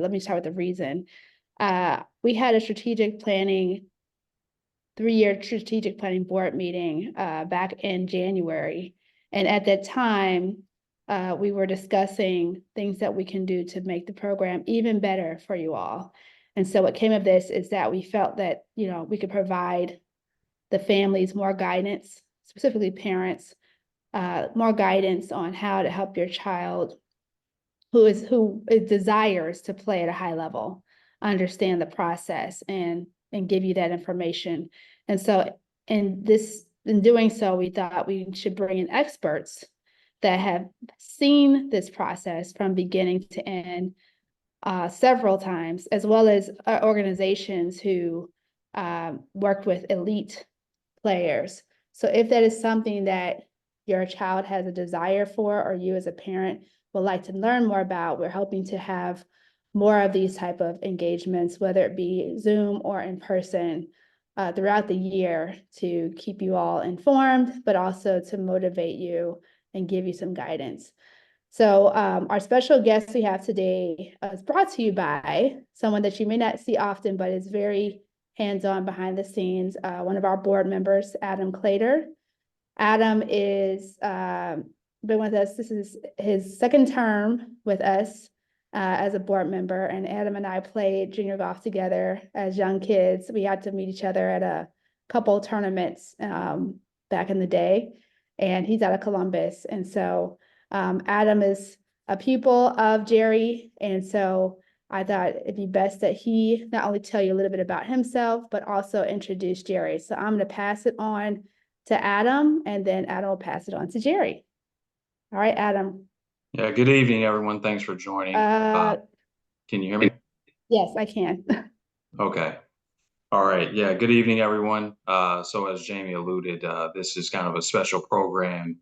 Let me start with the reason. We had a 3-year strategic planning board meeting back in January. And at that time, we were discussing things that we can do to make the program even better for you all. And so what came of this is that we felt that, we could provide the families more guidance, specifically parents, more guidance on how to help your child who desires to play at a high level, understand the process and give you that information. And so in doing so, we thought we should bring in experts that have seen this process from beginning to end several times, as well as organizations who worked with elite players. So if that is something that your child has a desire for, or you as a parent would like to learn more about, we're hoping to have more of these type of engagements, whether it be Zoom or in person, throughout the year, to keep you all informed, but also to motivate you and give you some guidance. So our special guest we have today is brought to you by someone that you may not see often, but is very hands-on behind the scenes, one of our board members, Adam Clater. Adam is been with us. This is his second term with us as a board member, and Adam and I played junior golf together as young kids. We had to meet each other at a couple tournaments back in the day, and he's out of Columbus. And so Adam is a pupil of Gerry, and so I thought it'd be best that he not only tell you a little bit about himself, but also introduce Gerry. So I'm going to pass it on to Adam, and then Adam will pass it on to Gerry. All right, Adam. Yeah, good evening, everyone. Thanks for joining. Can you hear me? Yes, I can. Okay. All right. Yeah, good evening, everyone. So as Jamie alluded, this is kind of a special program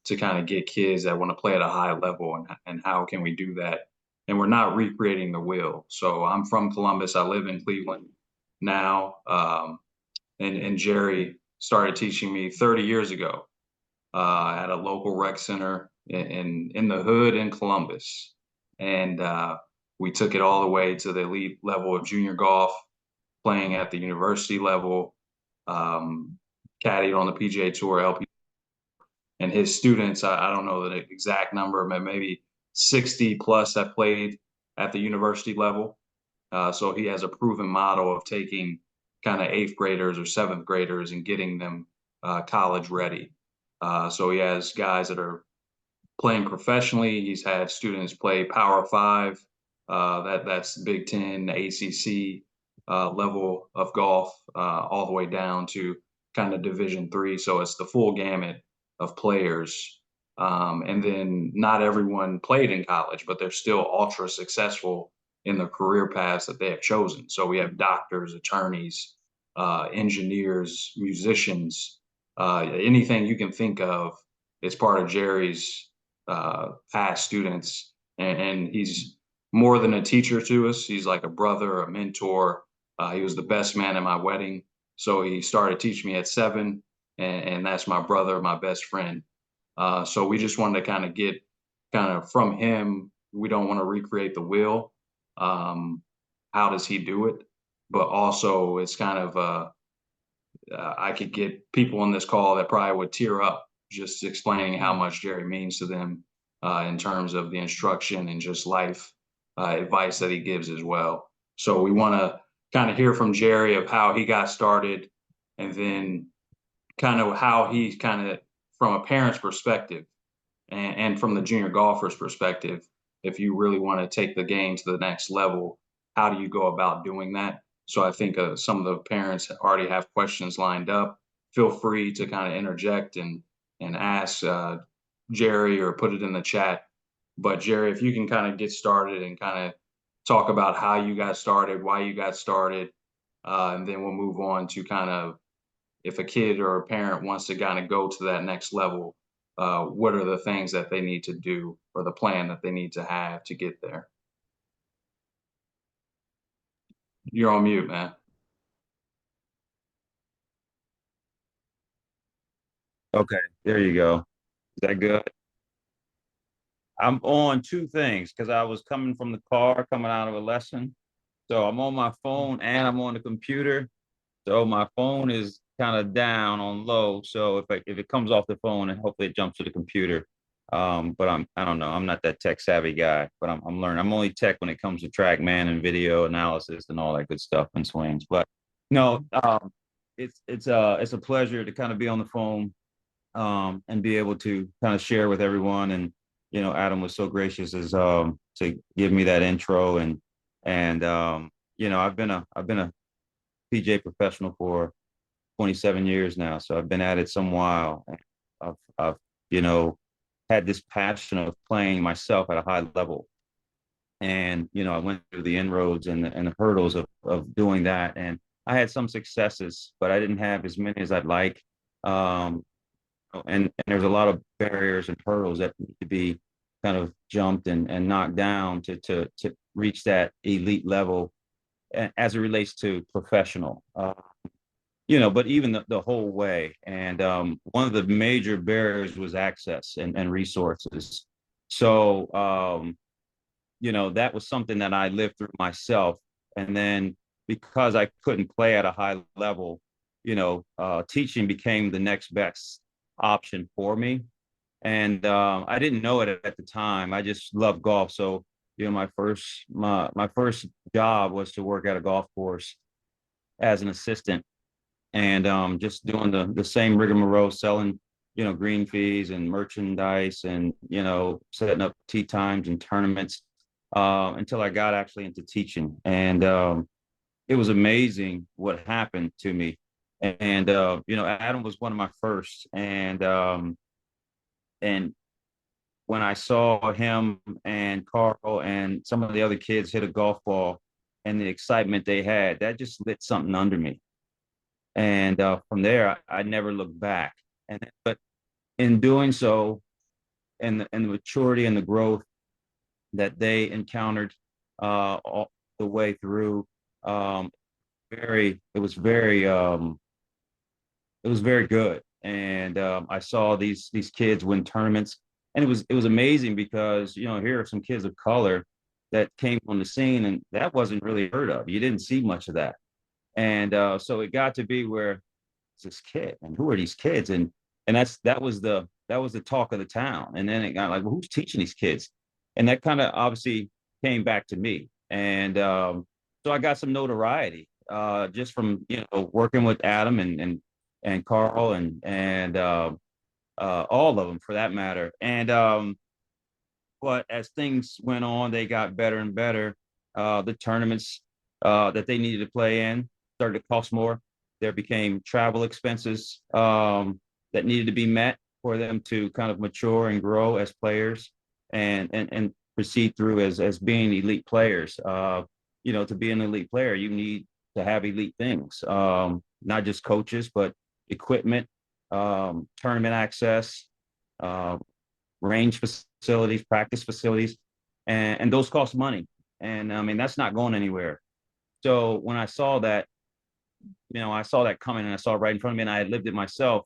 to kind of get kids that want to play at a high level, and how can we do that? And we're not recreating the wheel. So I'm from Columbus. I live in Cleveland now. And Gerry started teaching me 30 years ago at a local rec center in the hood in Columbus. And we took it all the way to the elite level of junior golf, playing at the university level, caddied on the PGA Tour, LP. And his students, I don't know the exact number, but maybe 60 plus have played at the university level. So he has a proven model of taking kind of 8th graders or 7th graders and getting them college ready. So he has guys that are playing professionally. He's had students play Power 5, that's Big Ten, ACC level of golf, all the way down to kind of Division 3. So it's the full gamut of players. And then not everyone played in college, but they're still ultra successful in the career paths that they have chosen. So we have doctors, attorneys, engineers, musicians, anything you can think of is part of Gerry's past students. And he's more than a teacher to us. He's like a brother, a mentor. He was the best man at my wedding. So he started teaching me at 7, and that's my brother, my best friend. So we just wanted to kind of get kind of from him. We don't want to recreate the wheel. How does he do it? But also it's kind of I could get people on this call that probably would tear up just explaining how much Gerry means to them in terms of the instruction and just life advice that he gives as well. So we want to kind of hear from Gerry of how he got started, and then kind of how he kind of, from a parent's perspective and from the junior golfer's perspective, if you really want to take the game to the next level, how do you go about doing that? So I think some of the parents already have questions lined up. Feel free to kind of interject and ask Gerry, or put it in the chat. But Gerry, if you can kind of get started and kind of talk about how you got started, why you got started, and then we'll move on to kind of, if a kid or a parent wants to kind of go to that next level, what are the things that they need to do, or the plan that they need to have to get there? You're on mute, man. Okay, there you go. Is that good? I'm on two things because I was coming from the car, coming out of a lesson. So I'm on my phone and I'm on the computer. So my phone is kind of down on low. So if it comes off the phone, and hopefully it jumps to the computer. But I don't know. I'm not that tech savvy guy, but I'm learning. I'm only tech when it comes to TrackMan and video analysis and all that good stuff and swings. But no, it's a pleasure to kind of be on the phone and be able to kind of share with everyone. And Adam was so gracious as to give me that intro and I've been a PGA professional for 27 years now, so I've been at it some while. I've had this passion of playing myself at a high level, and I went through the inroads and the hurdles of doing that, and I had some successes, but I didn't have as many as I'd like. Um, and there's a lot of barriers and hurdles that need to be kind of jumped and knocked down to reach that elite level as it relates to professional. But even the whole way. And one of the major barriers was access and resources. So, that was something that I lived through myself. And then because I couldn't play at a high level, teaching became the next best option for me. And I didn't know it at the time. I just loved golf. So, my first job was to work at a golf course as an assistant, and just doing the same rigmarole, selling green fees and merchandise, and setting up tee times and tournaments, until I got actually into teaching. And it was amazing what happened to me. And Adam was one of my first. And when I saw him and Carl and some of the other kids hit a golf ball and the excitement they had, that just lit something under me. And from there, I never looked back. But in doing so, and the maturity and the growth that they encountered all the way through, um, it was very good. And I saw these kids win tournaments, and it was amazing because here are some kids of color that came on the scene, and that wasn't really heard of. You didn't see much of that. And so it got to be where it's this kid, and who are these kids? And that was the talk of the town. And then it got like, well, who's teaching these kids? And that kind of obviously came back to me. And so I got some notoriety just from working with Adam and Carl and all of them for that matter. And but as things went on, they got better and better. The tournaments that they needed to play in started to cost more. There became travel expenses that needed to be met for them to kind of mature and grow as players and proceed through as being elite players. To be an elite player, you need to have elite things, not just coaches, but equipment, tournament access, uh, range facilities, practice facilities, and those cost money. And I mean, that's not going anywhere. So when I saw that coming, and I saw it right in front of me, and I had lived it myself.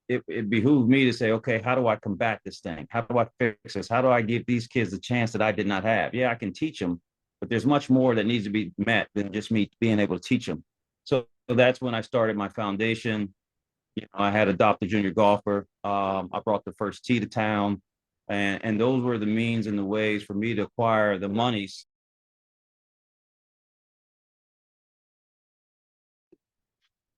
It behooved me to say, okay, how do I combat this thing? How do I fix this? How do I give these kids the chance that I did not have? Yeah, I can teach them, but there's much more that needs to be met than just me being able to teach them. So that's when I started my foundation. I had adopted a junior golfer. I brought the first tee to town, and those were the means and the ways for me to acquire the monies.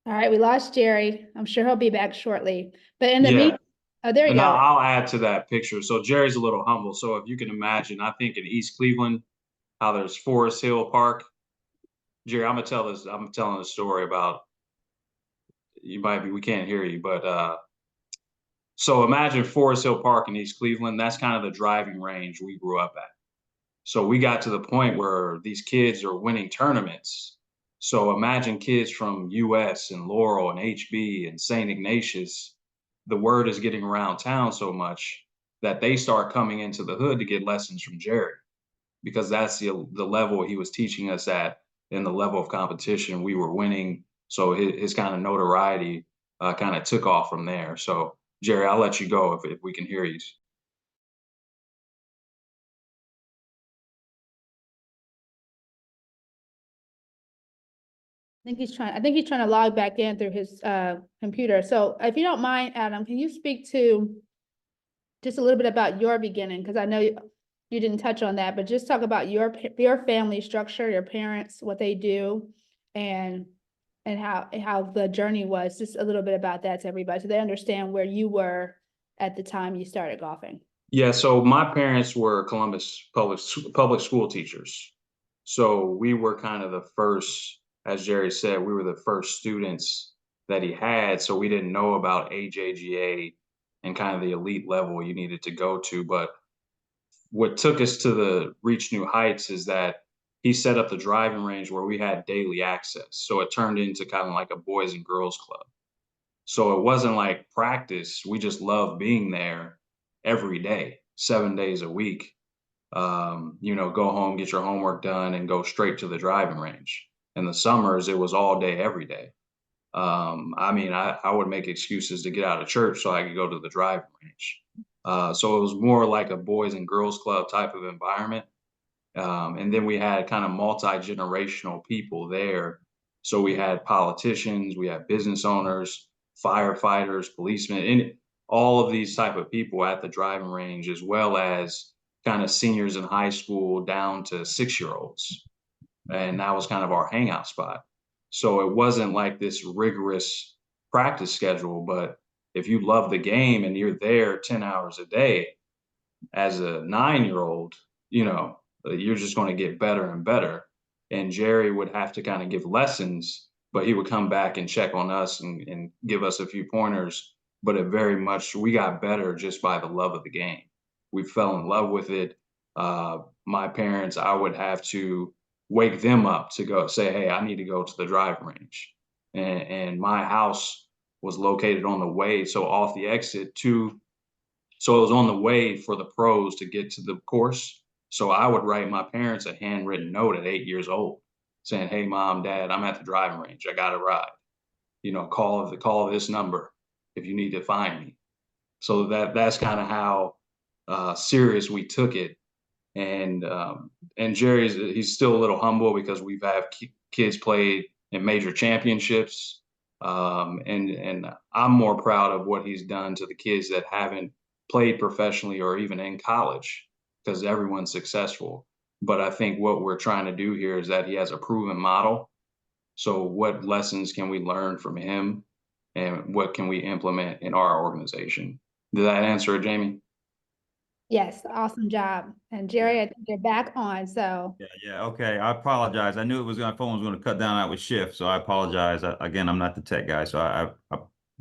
All right, we lost Gerry. I'm sure he'll be back shortly. But in the Yeah, meantime, oh, there you and go. I'll add to that picture. So Jerry's a little humble. So if you can imagine, I think in East Cleveland, how there's Forest Hill Park. Jerry, I'm telling a story about, we can't hear you, but so imagine Forest Hill Park in East Cleveland. That's kind of the driving range we grew up at. So we got to the point where these kids are winning tournaments. So imagine kids from US and Laurel and HB and St. Ignatius. The word is getting around town so much that they start coming into the hood to get lessons from Jerry, because that's the level he was teaching us at, and the level of competition we were winning. So his kind of notoriety kind of took off from there. So Jerry, I'll let you go if we can hear you. I think he's trying to log back in through his computer. So if you don't mind, Adam, can you speak to just a little bit about your beginning? Because I know you didn't touch on that, but just talk about your family structure, your parents, what they do, and how the journey was. Just a little bit about that to everybody, so they understand where you were at the time you started golfing. Yeah, so my parents were Columbus public school teachers. So we were kind of the first, as Gerry said, we were the first students that he had. So we didn't know about AJGA and kind of the elite level you needed to go to. But what took us to the reach new heights is that he set up the driving range where we had daily access. So it turned into kind of like a boys and girls club. So it wasn't like practice. We just loved being there every day, 7 days a week. Go home, get your homework done, and go straight to the driving range. In the summers, it was all day, every day. I would make excuses to get out of church so I could go to the driving range. So it was more like a boys and girls club type of environment. And then we had kind of multi-generational people there. So we had politicians, we had business owners, firefighters, policemen, and all of these type of people at the driving range, as well as kind of seniors in high school down to 6-year-olds. And that was kind of our hangout spot. So it wasn't like this rigorous practice schedule, but if you love the game and you're there 10 hours a day as a 9-year-old, you're just going to get better and better. And Gerry would have to kind of give lessons, but he would come back and check on us and give us a few pointers. But it very much, we got better just by the love of the game. We fell in love with it. My parents, I would have to wake them up to go say, hey, I need to go to the driving range. And my house was located on the way, so off the exit so it was on the way for the pros to get to the course. So I would write my parents a handwritten note at 8 years old saying, hey, mom, dad, I'm at the driving range. I got to ride. Call this number if you need to find me. So that's kind of how serious we took it. And he's still a little humble because we've had kids played in major championships. And I'm more proud of what he's done to the kids that haven't played professionally or even in college, because everyone's successful. But I think what we're trying to do here is that he has a proven model. So what lessons can we learn from him, and what can we implement in our organization? Did that answer it, Jamie? Yes, awesome job. And Gerry, I think you're back on, so. Yeah. Okay. I apologize. I knew my phone was going to cut down. I was shift, so I apologize. Again, I'm not the tech guy, so I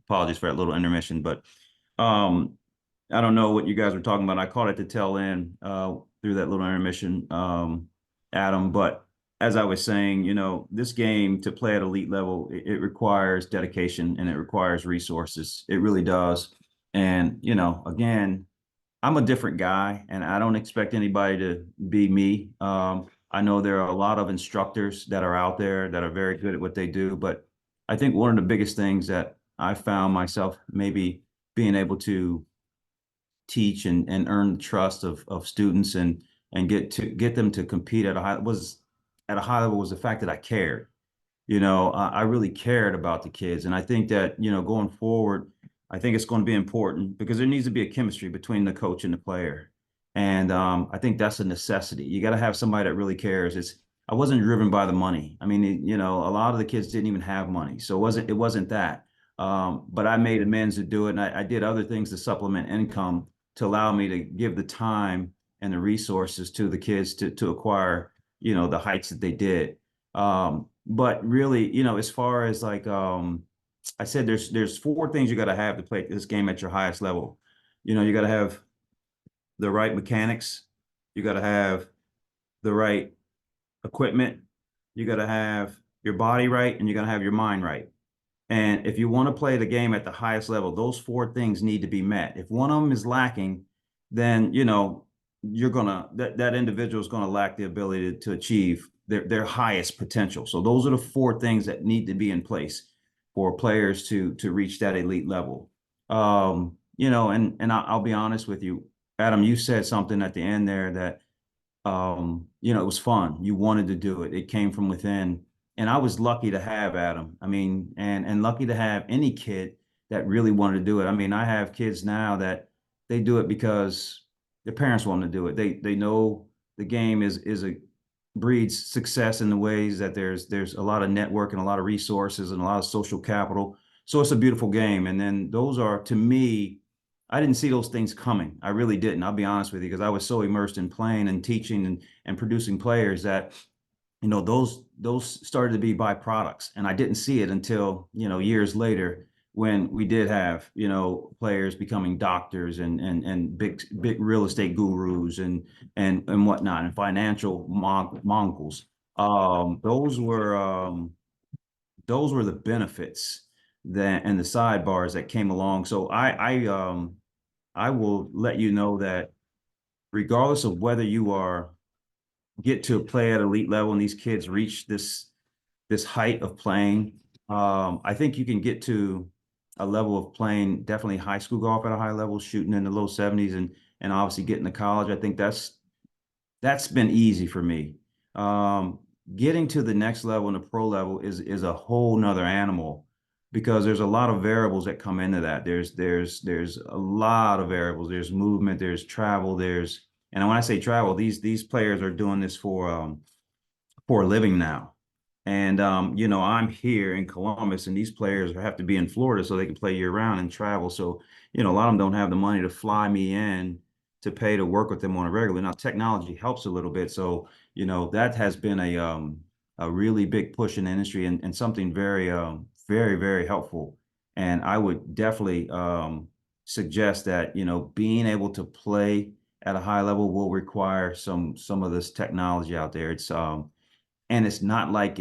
apologize for that little intermission. But I don't know what you guys were talking about. I caught it to tail end through that little intermission, Adam. But as I was saying, this game, to play at elite level, it requires dedication and it requires resources. It really does. And again, I'm a different guy, and I don't expect anybody to be me. I know there are a lot of instructors that are out there that are very good at what they do, but I think one of the biggest things that I found myself maybe being able to teach and earn the trust of students and get them to compete at a high level was the fact that I cared. I really cared about the kids, and I think that going forward, I think it's going to be important because there needs to be a chemistry between the coach and the player, and I think that's a necessity. You got to have somebody that really cares. I wasn't driven by the money. I mean, a lot of the kids didn't even have money, so it wasn't that. But I made amends to do it, and I did other things to supplement income to allow me to give the time and the resources to the kids to acquire, the heights that they did. But really, as far as like I said, there's 4 things you got to have to play this game at your highest level. You got to have the right mechanics, you got to have the right equipment, you got to have your body right, and you got to have your mind right. And if you want to play the game at the highest level, those 4 things need to be met. If one of them is lacking, then that individual is gonna lack the ability to achieve their highest potential. So those are the 4 things that need to be in place for players to reach that elite level. And I'll be honest with you, Adam, you said something at the end there that it was fun. You wanted to do it. It came from within. And I was lucky to have Adam. I mean, and lucky to have any kid that really wanted to do it. I mean, I have kids now that they do it because their parents want them to do it. They know the game is a breeds success in the ways that there's a lot of network and a lot of resources and a lot of social capital. So it's a beautiful game. And then those are, to me, I didn't see those things coming. I really didn't. I'll be honest with you, because I was so immersed in playing and teaching and producing players that, you know, those started to be byproducts. And I didn't see it until, you know, years later, when we did have, you know, players becoming doctors and big real estate gurus and whatnot, and financial mongols. Those were the benefits that and the sidebars that came along. So I will let you know that regardless of whether you are get to play at elite level and these kids reach this height of playing, I think you can get to a level of playing definitely high school golf at a high level, shooting in the low 70s, and obviously getting to college. I think that's been easy for me. Um, Getting to the next level and the pro level is a whole nother animal, because there's a lot of variables that come into that. There's a lot of variables. There's movement, there's travel, and when I say travel, these players are doing this for a living now. And you know, I'm here in Columbus, and these players have to be in Florida so they can play year round and travel. So, you know, a lot of them don't have the money to fly me in to pay to work with them on a regular. Now, technology helps a little bit. So, you know, that has been a really big push in the industry, and something very, very helpful. And I would definitely suggest that, you know, being able to play at a high level will require some of this technology out there. And it's not like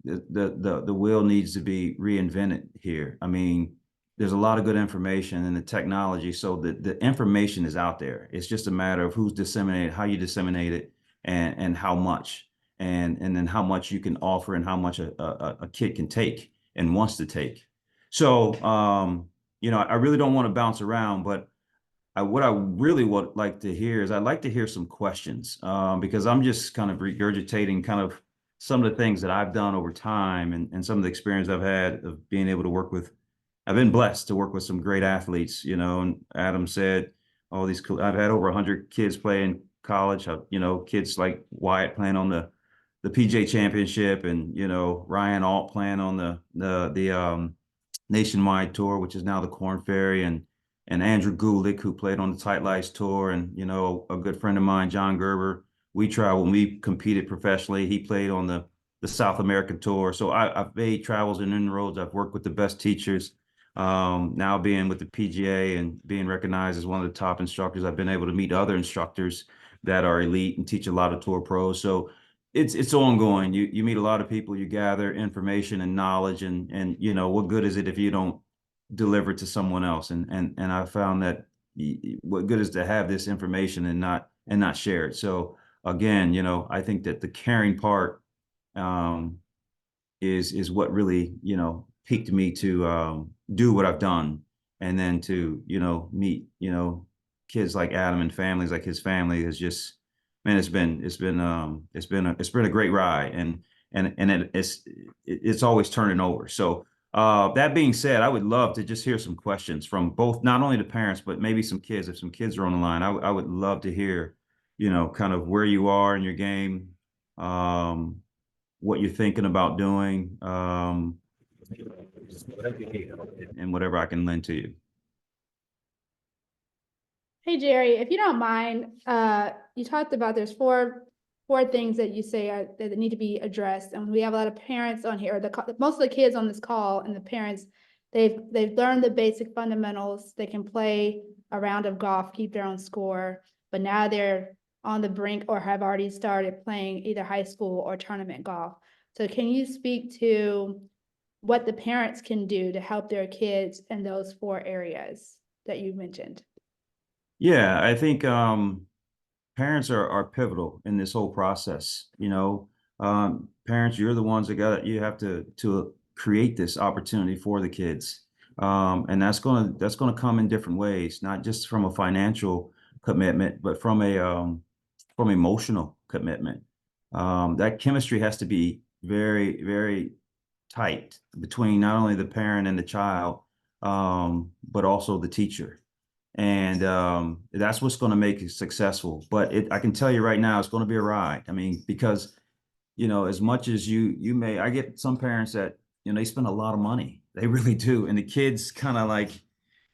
the wheel needs to be reinvented here. I mean, there's a lot of good information in the technology, so the information is out there. It's just a matter of who's disseminated, how you disseminate it, and how much, and then how much you can offer, and how much a kid can take and wants to take. So, you know, I really don't want to bounce around, but what I really would like to hear is I'd like to hear some questions, because I'm just kind of regurgitating kind of some of the things that I've done over time, and some of the experience I've had of being able to work with. I've been blessed to work with some great athletes, you know, and Adam said all these cool, I've had over 100 kids play in college, you know, kids like Wyatt playing on the PGA Championship, and, you know, Ryan Alt playing on the Nationwide Tour, which is now the Korn Ferry, and Andrew Gulick, who played on the Tight Lights Tour, and, you know, a good friend of mine, John Gerber. We traveled when we competed professionally. He played on the South American Tour. So I've made travels and inroads. I've worked with the best teachers. Now being with the PGA and being recognized as one of the top instructors, I've been able to meet other instructors that are elite and teach a lot of tour pros. So it's ongoing. You meet a lot of people, you gather information and knowledge, and you know, what good is it if you don't deliver it to someone else? And I found that what good is to have this information and not share it. So again, you know, I think that the caring part is what really, you know, piqued me to do what I've done, and then to, you know, meet, you know, kids like Adam and families like his family is just, man, it's been a great ride, and it's always turning over. So that being said, I would love to just hear some questions from both, not only the parents, but maybe some kids. If some kids are on the line, I would love to hear, you know, kind of where you are in your game, what you're thinking about doing, and whatever I can lend to you. Hey, Gerry, if you don't mind, you talked about there's four things that you say that need to be addressed, and we have a lot of parents on here. Most of the kids on this call and the parents, they've learned the basic fundamentals. They can play a round of golf, keep their own score, but now they're on the brink or have already started playing either high school or tournament golf. So can you speak to what the parents can do to help their kids in those four areas that you mentioned? Yeah, I think parents are pivotal in this whole process. You know, parents, you're the ones that you have to create this opportunity for the kids, and that's gonna come in different ways, not just from a financial commitment, but from emotional commitment. that chemistry has to be very, very tight between not only the parent and the child, but also the teacher. And that's what's going to make it successful. But I can tell you right now, it's going to be a ride. I mean, because as much as you may, I get some parents that, they spend a lot of money. They really do. And the kids kind of like,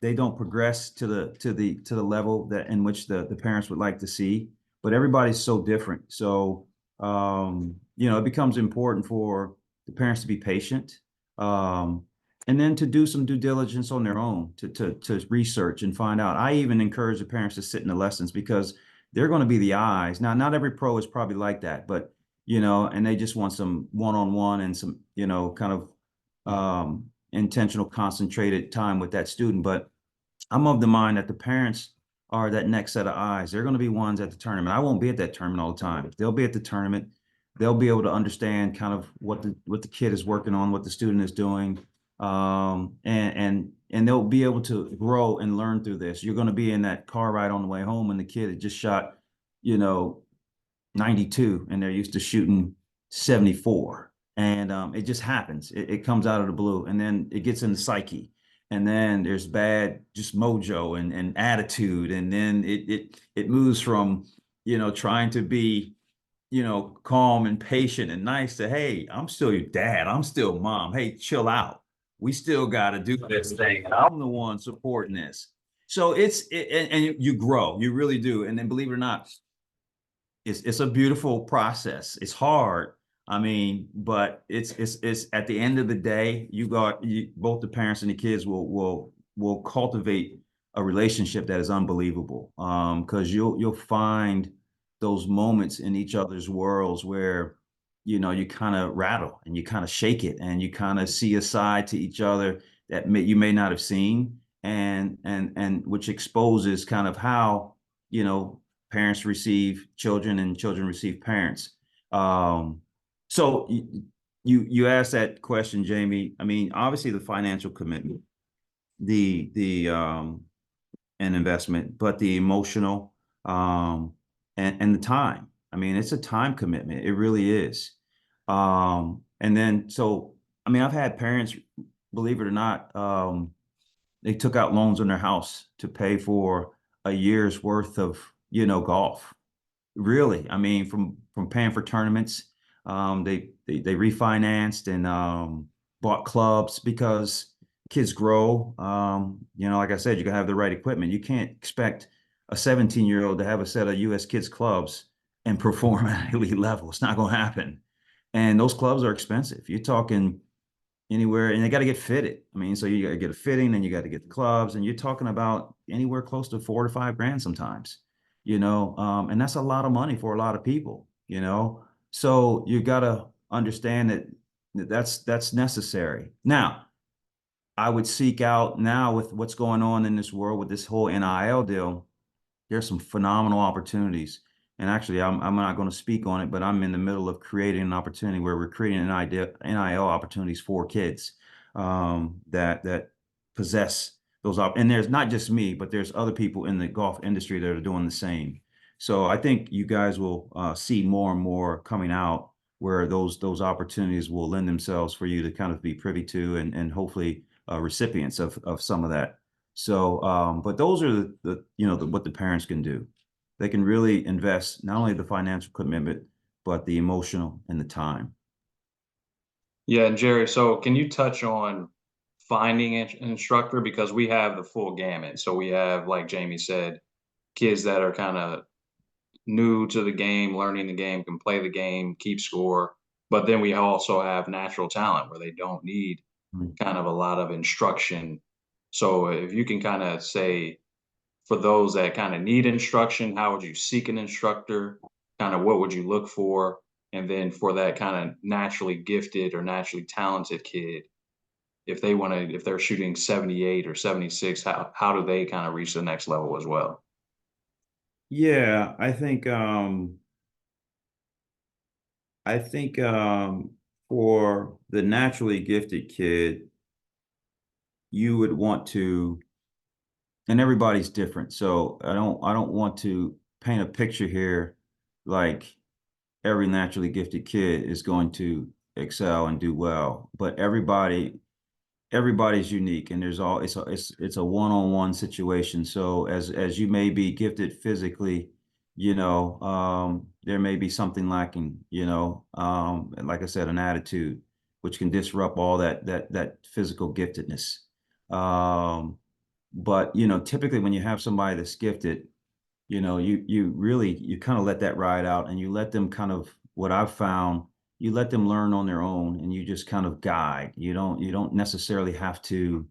they don't progress to the level that in which the parents would like to see. But everybody's so different. So, it becomes important for the parents to be patient. And then to do some due diligence on their own, to research and find out. I even encourage the parents to sit in the lessons because they're going to be the eyes. Now, not every pro is probably like that, but and they just want some one-on-one and some, kind of intentional, concentrated time with that student. But I'm of the mind that the parents are that next set of eyes. They're going to be ones at the tournament. I won't be at that tournament all the time. They'll be at the tournament. They'll be able to understand kind of what the kid is working on, what the student is doing, and they'll be able to grow and learn through this. You're going to be in that car ride on the way home, and the kid had just shot, 92, and they're used to shooting 74. And it just happens. It comes out of the blue, and then it gets in the psyche. And then there's bad just mojo and attitude. And then it moves from, trying to be, calm and patient and nice to, hey, I'm still your dad. I'm still mom. Hey, chill out. We still got to do this thing. I'm the one supporting this. So and you grow, you really do. And then believe it or not, it's a beautiful process. It's hard. I mean, but it's at the end of the day, both the parents and the kids will cultivate a relationship that is unbelievable. Because you'll find those moments in each other's worlds where you kind of rattle and you kind of shake it and you kind of see a side to each other that you may not have seen, and which exposes kind of how parents receive children and children receive parents. So you asked that question, Jamie. I mean, obviously the financial commitment, the and investment, but the emotional and the time. I mean, it's a time commitment. It really is. And then I mean, I've had parents, believe it or not, they took out loans on their house to pay for a year's worth of golf. Really, I mean, from paying for tournaments, they refinanced and bought clubs because kids grow. Like I said, you gotta have the right equipment. You can't expect a 17-year-old to have a set of U.S. kids clubs and perform at elite level. It's not gonna happen. And those clubs are expensive. You're talking anywhere, and they got to get fitted. I mean, so you got to get a fitting, then you got to get the clubs, and you're talking about anywhere close to $4 to $5 grand sometimes, and that's a lot of money for a lot of people. So you got to understand that that's necessary. Now, I would seek out now with what's going on in this world with this whole NIL deal. There's some phenomenal opportunities. And actually, I'm not going to speak on it, but I'm in the middle of creating an opportunity where we're creating an NIL opportunities for kids that possess those and there's not just me, but there's other people in the golf industry that are doing the same. So I think you guys will see more and more coming out where those opportunities will lend themselves for you to kind of be privy to and hopefully recipients of some of that. So, but those are what the parents can do. They can really invest not only the financial commitment, but the emotional and the time. Yeah, and Jerry, so can you touch on finding an instructor? Because we have the full gamut. So we have, like Jamie said, kids that are kind of new to the game, learning the game, can play the game, keep score. But then we also have natural talent where they don't need kind of a lot of instruction. So if you can kind of say, for those that kind of need instruction, how would you seek an instructor? Kind of what would you look for? And then for that kind of naturally gifted or naturally talented kid, if they're shooting 78 or 76, how do they kind of reach the next level as well? Yeah, I think for the naturally gifted kid, you would want to, and everybody's different. So I don't want to paint a picture here like every naturally gifted kid is going to excel and do well, but everybody's unique, and it's a one-on-one situation. So as you may be gifted physically, there may be something lacking, and like I said, an attitude, which can disrupt all that physical giftedness. But typically when you have somebody that's gifted, you kind of let that ride out, and you let them kind of, what I've found, you let them learn on their own, and you just kind of guide. You don't necessarily have to,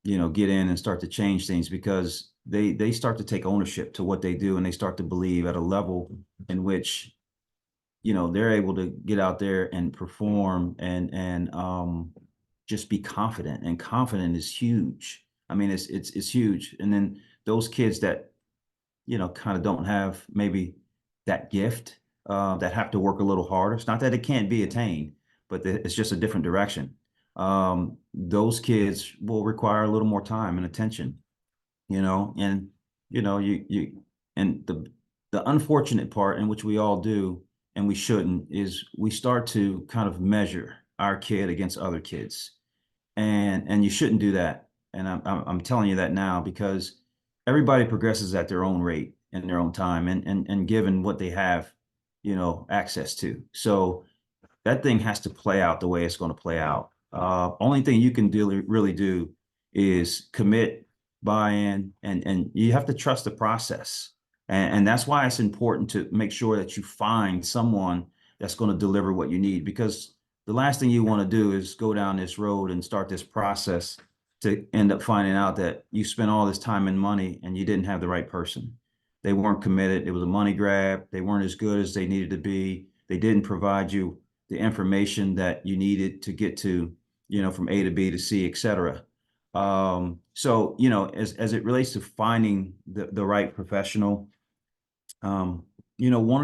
get in and start to change things, because they start to take ownership to what they do, and they start to believe at a level in which, they're able to get out there and perform, and just be confident. And confident is huge. I mean, it's huge. And then those kids that kind of don't have maybe that gift, that have to work a little harder. It's not that it can't be attained, but it's just a different direction. Those kids will require a little more time and attention, and and the unfortunate part, in which we all do, and we shouldn't, is we start to kind of measure our kid against other kids, and you shouldn't do that. And I'm telling you that now, because everybody progresses at their own rate in their own time, and given what they have, access to. So that thing has to play out the way it's going to play out. Only thing you can really do is commit, buy in, and you have to trust the process. And that's why it's important to make sure that you find someone that's going to deliver what you need, because the last thing you want to do is go down this road and start this process to end up finding out that you spent all this time and money and you didn't have the right person. They weren't committed. It was a money grab. They weren't as good as they needed to be. They didn't provide you the information that you needed to get to, from A to B to C, et cetera. So, as it relates to finding the right professional, one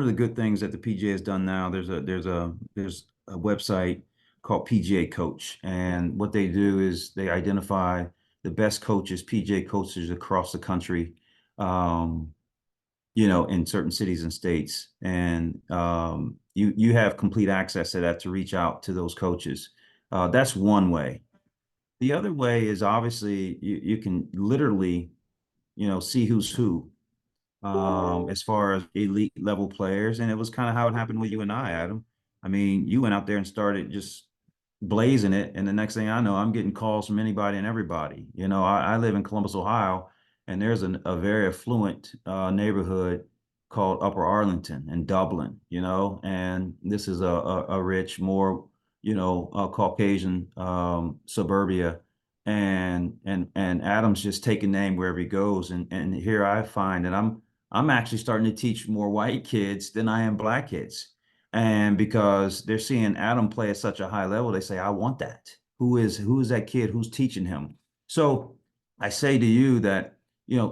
of the good things that the PGA has done now, there's a website called PGA Coach, and what they do is they identify the best coaches, PGA coaches across the country, in certain cities and states, and you have complete access to that to reach out to those coaches. That's one way. The other way is, obviously, you can literally, see who's who, as far as elite level players. And it was kind of how it happened with you and I, Adam. I mean, you went out there and started just blazing it, and the next thing I know, I'm getting calls from anybody and everybody. I live in Columbus, Ohio, and there's a very affluent neighborhood called Upper Arlington in Dublin, and this is a rich, more, Caucasian suburbia, and Adam's just taking name wherever he goes. And here I find that I'm actually starting to teach more white kids than I am black kids. And because they're seeing Adam play at such a high level, they say, I want that. Who is that kid? Who's teaching him? So I say to you that,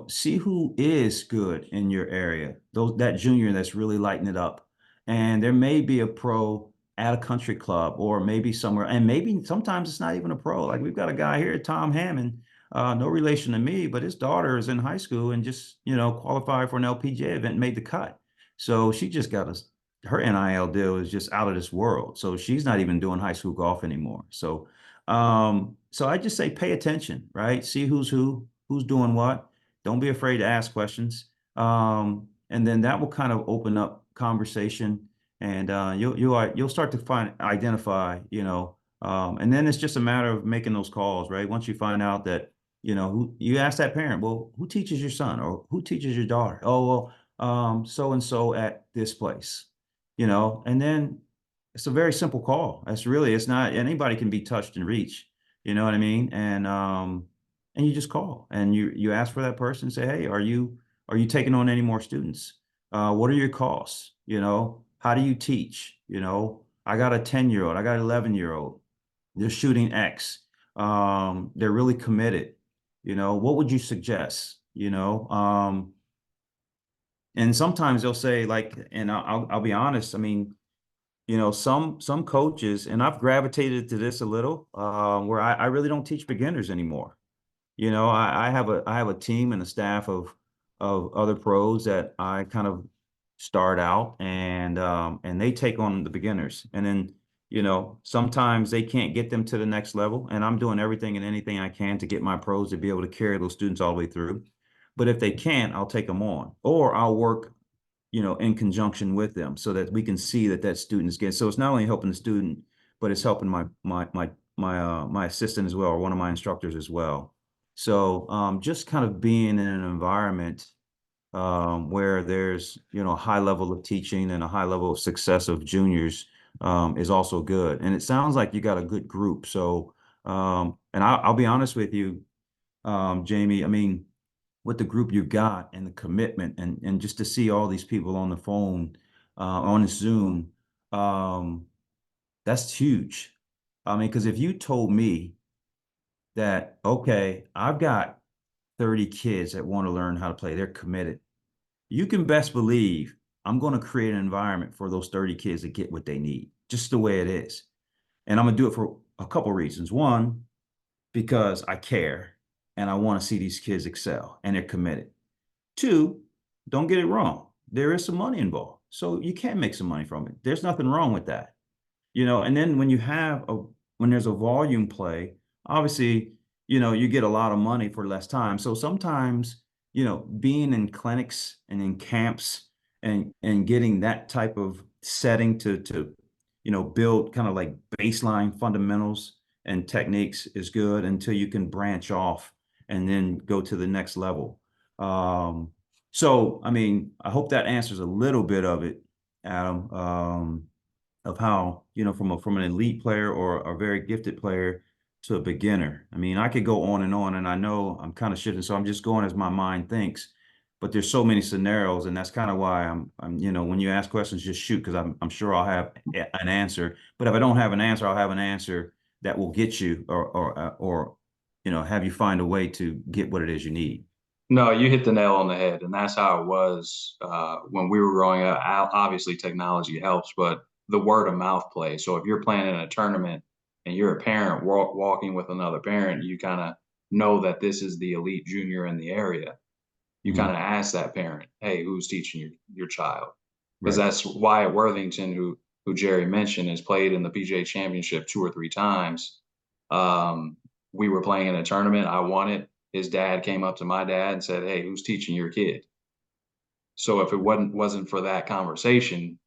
see who is good in your area, that junior that's really lighting it up. And there may be a pro at a country club, or maybe somewhere, and maybe sometimes it's not even a pro. Like, we've got a guy here, Tom Hammond, no relation to me, but his daughter is in high school and just, qualified for an LPGA event and made the cut. So she just got her NIL deal is just out of this world. So she's not even doing high school golf anymore. So, so I just say, pay attention, right? See who's who's doing what. Don't be afraid to ask questions. And then that will kind of open up conversation, and you'll start to identify, and then it's just a matter of making those calls, right? Once you find out that, who you ask that parent, well, who teaches your son, or who teaches your daughter? Oh, well, so and so at this place, and then it's a very simple call. It's not, anybody can be touched and reached, you know what I mean? And you just call, and you ask for that person and say, hey, are you taking on any more students? What are your costs? How do you teach? I got a 10-year-old, I got an 11-year-old. They're shooting X. They're really committed. What would you suggest? And sometimes they'll say, like, and I'll be honest. I mean, some coaches, and I've gravitated to this a little, where I really don't teach beginners anymore. I have a team and a staff of other pros that I kind of start out and they take on the beginners. And then, you know, sometimes they can't get them to the next level. And I'm doing everything and anything I can to get my pros to be able to carry those students all the way through. But if they can't, I'll take them on, or I'll work, you know, in conjunction with them so that we can see that that student is getting. So it's not only helping the student, but it's helping my assistant as well, or one of my instructors as well. So just kind of being in an environment where there's, you know, a high level of teaching and a high level of success of juniors is also good. And it sounds like you got a good group. So, and I'll be honest with you, Jamie, I mean, with the group you've got and the commitment and just to see all these people on the phone, on Zoom, that's huge. I mean, because if you told me that, okay, I've got 30 kids that want to learn how to play, they're committed, you can best believe I'm going to create an environment for those 30 kids to get what they need, just the way it is. And I'm going to do it for a couple reasons. One, because I care and I want to see these kids excel and they're committed. Two, don't get it wrong. There is some money involved. So you can make some money from it. There's nothing wrong with that. You know, and then when there's a volume play, obviously, you know, you get a lot of money for less time. So sometimes, you know, being in clinics and in camps and getting that type of setting to you know, build kind of like baseline fundamentals and techniques is good until you can branch off and then go to the next level. So I mean, I hope that answers a little bit of it, Adam. Of how, you know, from an elite player or a very gifted player to a beginner. I mean, I could go on, and I know I'm kind of shifting, so I'm just going as my mind thinks. But there's so many scenarios, and that's kind of why I'm, you know, when you ask questions, just shoot, because I'm sure I'll have an answer. But if I don't have an answer, I'll have an answer that will get you, or you know, have you find a way to get what it is you need. No, you hit the nail on the head, and that's how it was when we were growing up. Obviously, technology helps, but the word of mouth play. So if you're playing in a tournament and you're a parent walking with another parent, you kind of know that this is the elite junior in the area. You kind of ask that parent, "Hey, who's teaching your child?" Because Right. that's Wyatt Worthington, who Gerry mentioned, has played in the PGA Championship 2 or 3 times. Um, we were playing in a tournament. I won it. His dad came up to my dad and said, "Hey, who's teaching your kid?" So if it wasn't for that conversation,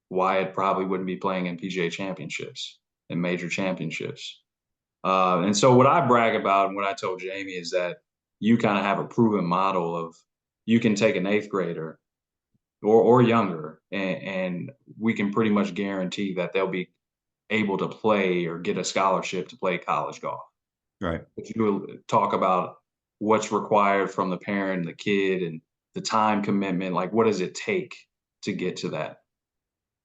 Wyatt probably wouldn't be playing in PGA championships and major championships. And so what I brag about and what I told Jamie is that you kind of have a proven model of you can take an eighth grader or younger, and we can pretty much guarantee that they'll be able to play or get a scholarship to play college golf. Right. If you talk about what's required from the parent and the kid and the time commitment, like what does it take to get to that?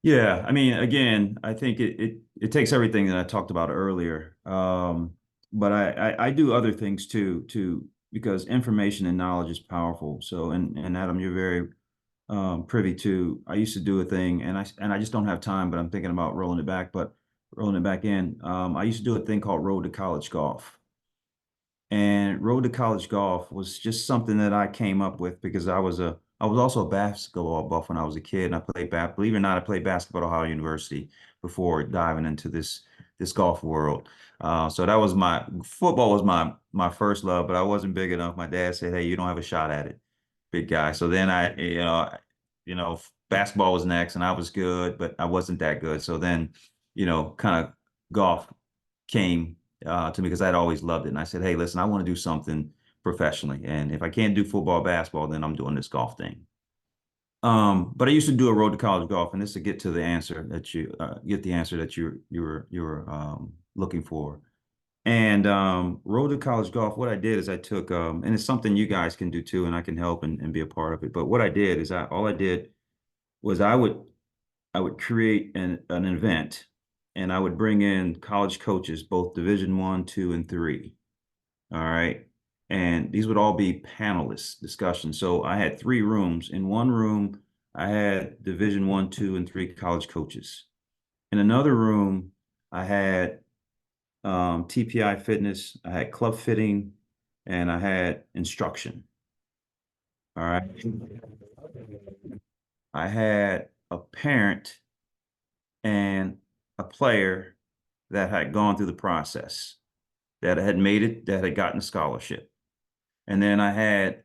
Yeah, I mean, again, I think it takes everything that I talked about earlier. But I do other things too, because information and knowledge is powerful. So, and Adam, you're very privy to. I used to do a thing, and I just don't have time, but I'm thinking about rolling it back. But rolling it back in, I used to do a thing called Road to College Golf. And Road to College Golf was just something that I came up with because I was also a basketball buff when I was a kid, and I played believe it or not, I played basketball at Ohio University before diving into this golf world. So that was football was my first love, but I wasn't big enough. My dad said, "Hey, you don't have a shot at it, big guy." So then basketball was next, and I was good, but I wasn't that good. So then, kind of golf came to me because I'd always loved it. And I said, "Hey, listen, I want to do something professionally. And if I can't do football, basketball, then I'm doing this golf thing." But I used to do a road to college golf, and this to get to the answer that you were looking for. And road to college golf, what I did is I took, and it's something you guys can do too, and I can help and be a part of it. But what I did is all I did was I would create an event, and I would bring in college coaches, both Division I, II, and III. All right. And these would all be panelist discussions. So I had 3 rooms. In one room, I had Division I, II, and III college coaches. In another room, I had TPI fitness, I had club fitting, and I had instruction. All right. I had a parent and a player that had gone through the process, that had made it, that had gotten a scholarship. And then I had,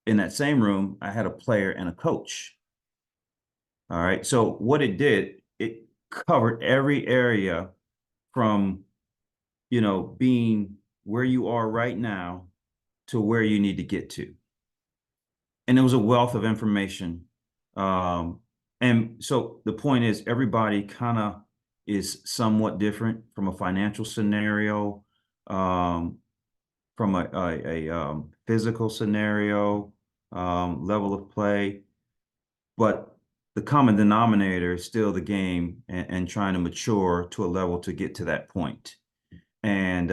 in that same room, I had a player and a coach. All right. So what it did, it covered every area from, being where you are right now to where you need to get to. And it was a wealth of information. And so the point is, everybody kind of is somewhat different from a financial scenario, from a physical scenario, level of play. But the common denominator is still the game, and trying to mature to a level to get to that point. And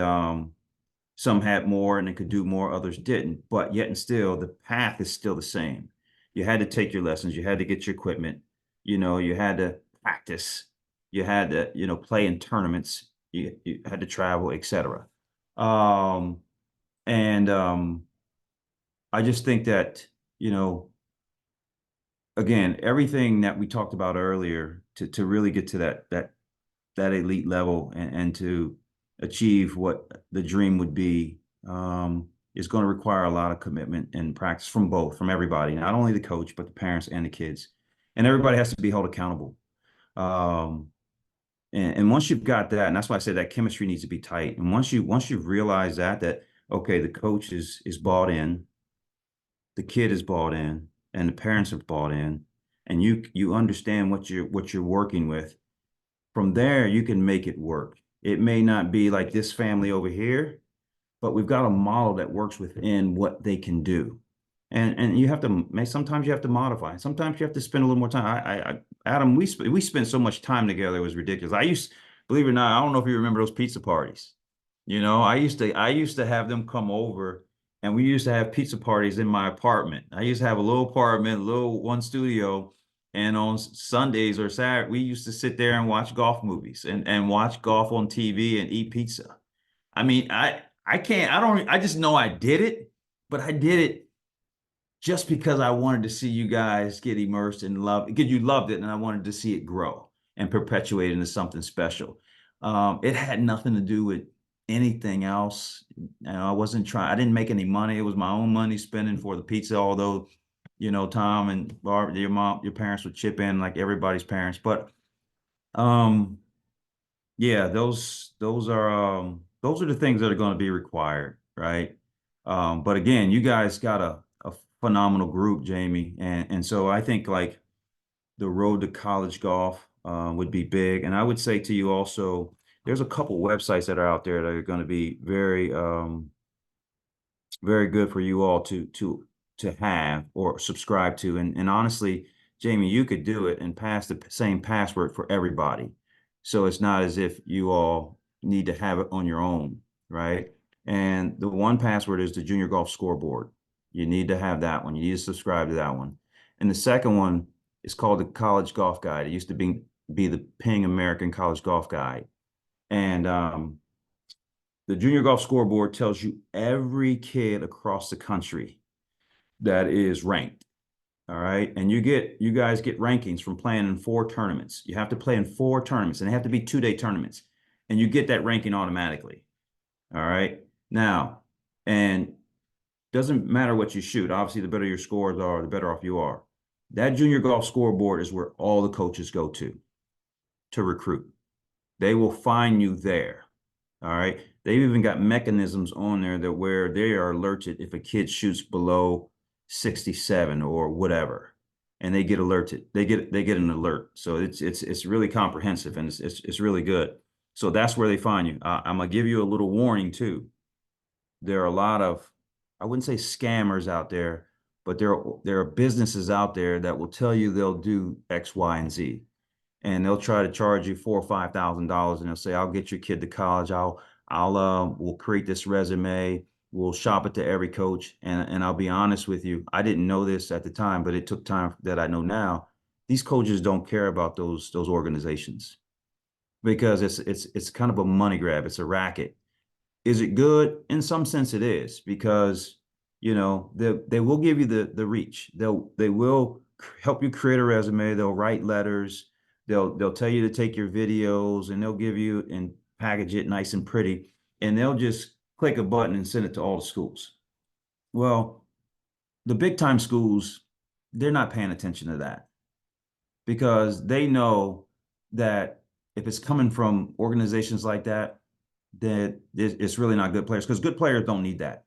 some had more and they could do more, others didn't. But yet and still, the path is still the same. You had to take your lessons, you had to get your equipment, you had to practice, you had to, play in tournaments, you had to travel, etc. And I just think that, again, everything that we talked about earlier to really get to that elite level, and to achieve what the dream would be, is going to require a lot of commitment and practice from everybody, not only the coach, but the parents and the kids. And everybody has to be held accountable. And once you've got that, and that's why I said that chemistry needs to be tight. And once you realize that, okay, the coach is bought in, the kid is bought in, and the parents have bought in, and you understand what you're working with. From there, you can make it work. It may not be like this family over here, but we've got a model that works within what they can do. And you have to, sometimes you have to modify. Sometimes you have to spend a little more time. Adam, we spent so much time together, it was ridiculous. Believe it or not, I don't know if you remember those pizza parties. I used to have them come over, and we used to have pizza parties in my apartment. I used to have a little apartment, a little one studio. And on Sundays or Saturday, we used to sit there and watch golf movies and watch golf on TV and eat pizza. I mean, I just know I did it, but I did it just because I wanted to see you guys get immersed in love, because you loved it, and I wanted to see it grow and perpetuate into something special. It had nothing to do with anything else. I didn't make any money. It was my own money spending for the pizza, although Tom and Barb, your parents would chip in like everybody's parents. But yeah, those are the things that are going to be required, right? But again, you guys got a phenomenal group, Jamie, and so I think like the road to college golf would be big. And I would say to you also, there's a couple websites that are out there that are going to be very very good for you all to have or subscribe to. And honestly, Jamie, you could do it and pass the same password for everybody. So it's not as if you all need to have it on your own, right? And the one password is the Junior Golf Scoreboard. You need to have that one. You need to subscribe to that one. And the second one is called the College Golf Guide. It used to be the Ping American College Golf Guide. And the Junior Golf Scoreboard tells you every kid across the country that is ranked. All right. And you guys get rankings from playing in 4 tournaments. You have to play in 4 tournaments, and they have to be 2-day tournaments. And you get that ranking automatically. All right. Now, and doesn't matter what you shoot. Obviously, the better your scores are, the better off you are. That Junior Golf Scoreboard is where all the coaches go to recruit. They will find you there. All right. They've even got mechanisms on there that where they are alerted if a kid shoots below 67 or whatever, and they get alerted. They get an alert. So it's really comprehensive, and it's really good. So that's where they find you. I'm gonna give you a little warning too. There are a lot of, I wouldn't say scammers out there, but there are businesses out there that will tell you they'll do X, Y, and Z. And they'll try to charge you $4,000 or $5,000, and they'll say, "I'll get your kid to college. We'll create this resume. We'll shop it to every coach." And I'll be honest with you, I didn't know this at the time, but it took time that I know now. These coaches don't care about those organizations, because it's kind of a money grab. It's a racket. Is it good? In some sense, it is, because they will give you the reach. They will help you create a resume. They'll write letters. They'll tell you to take your videos, and they'll give you and package it nice and pretty, and they'll just click a button and send it to all the schools. Well, the big time schools, they're not paying attention to that because they know that if it's coming from organizations like that, that it's really not good players, because good players don't need that.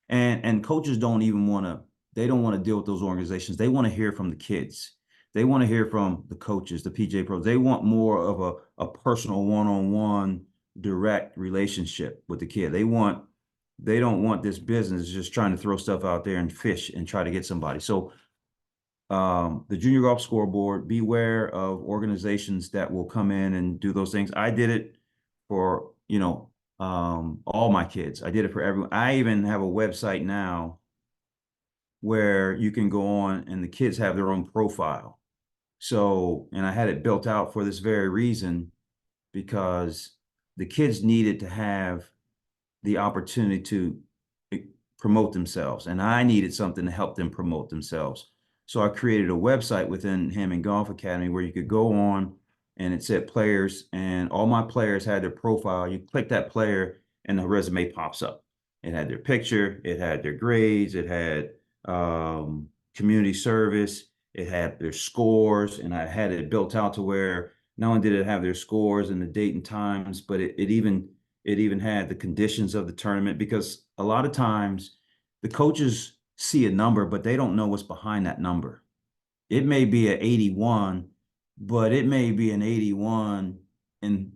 And coaches don't even want to, they don't want to deal with those organizations. They want to hear from the kids. They want to hear from the coaches, the PGA pros. They want more of a personal one-on-one direct relationship with the kid. They don't want this business just trying to throw stuff out there and fish and try to get somebody. So the Junior Golf Scoreboard, beware of organizations that will come in and do those things. I did it for, all my kids. I did it for everyone. I even have a website now where you can go on and the kids have their own profile. So, and I had it built out for this very reason, because the kids needed to have the opportunity to promote themselves, and I needed something to help them promote themselves. So I created a website within Hammond Golf Academy where you could go on and it said players, and all my players had their profile. You click that player and the resume pops up. It had their picture, it had their grades, it had community service, it had their scores, and I had it built out to where not only did it have their scores and the date and times, but it even had the conditions of the tournament, because a lot of times the coaches see a number, but they don't know what's behind that number. It may be an 81, but it may be an 81 in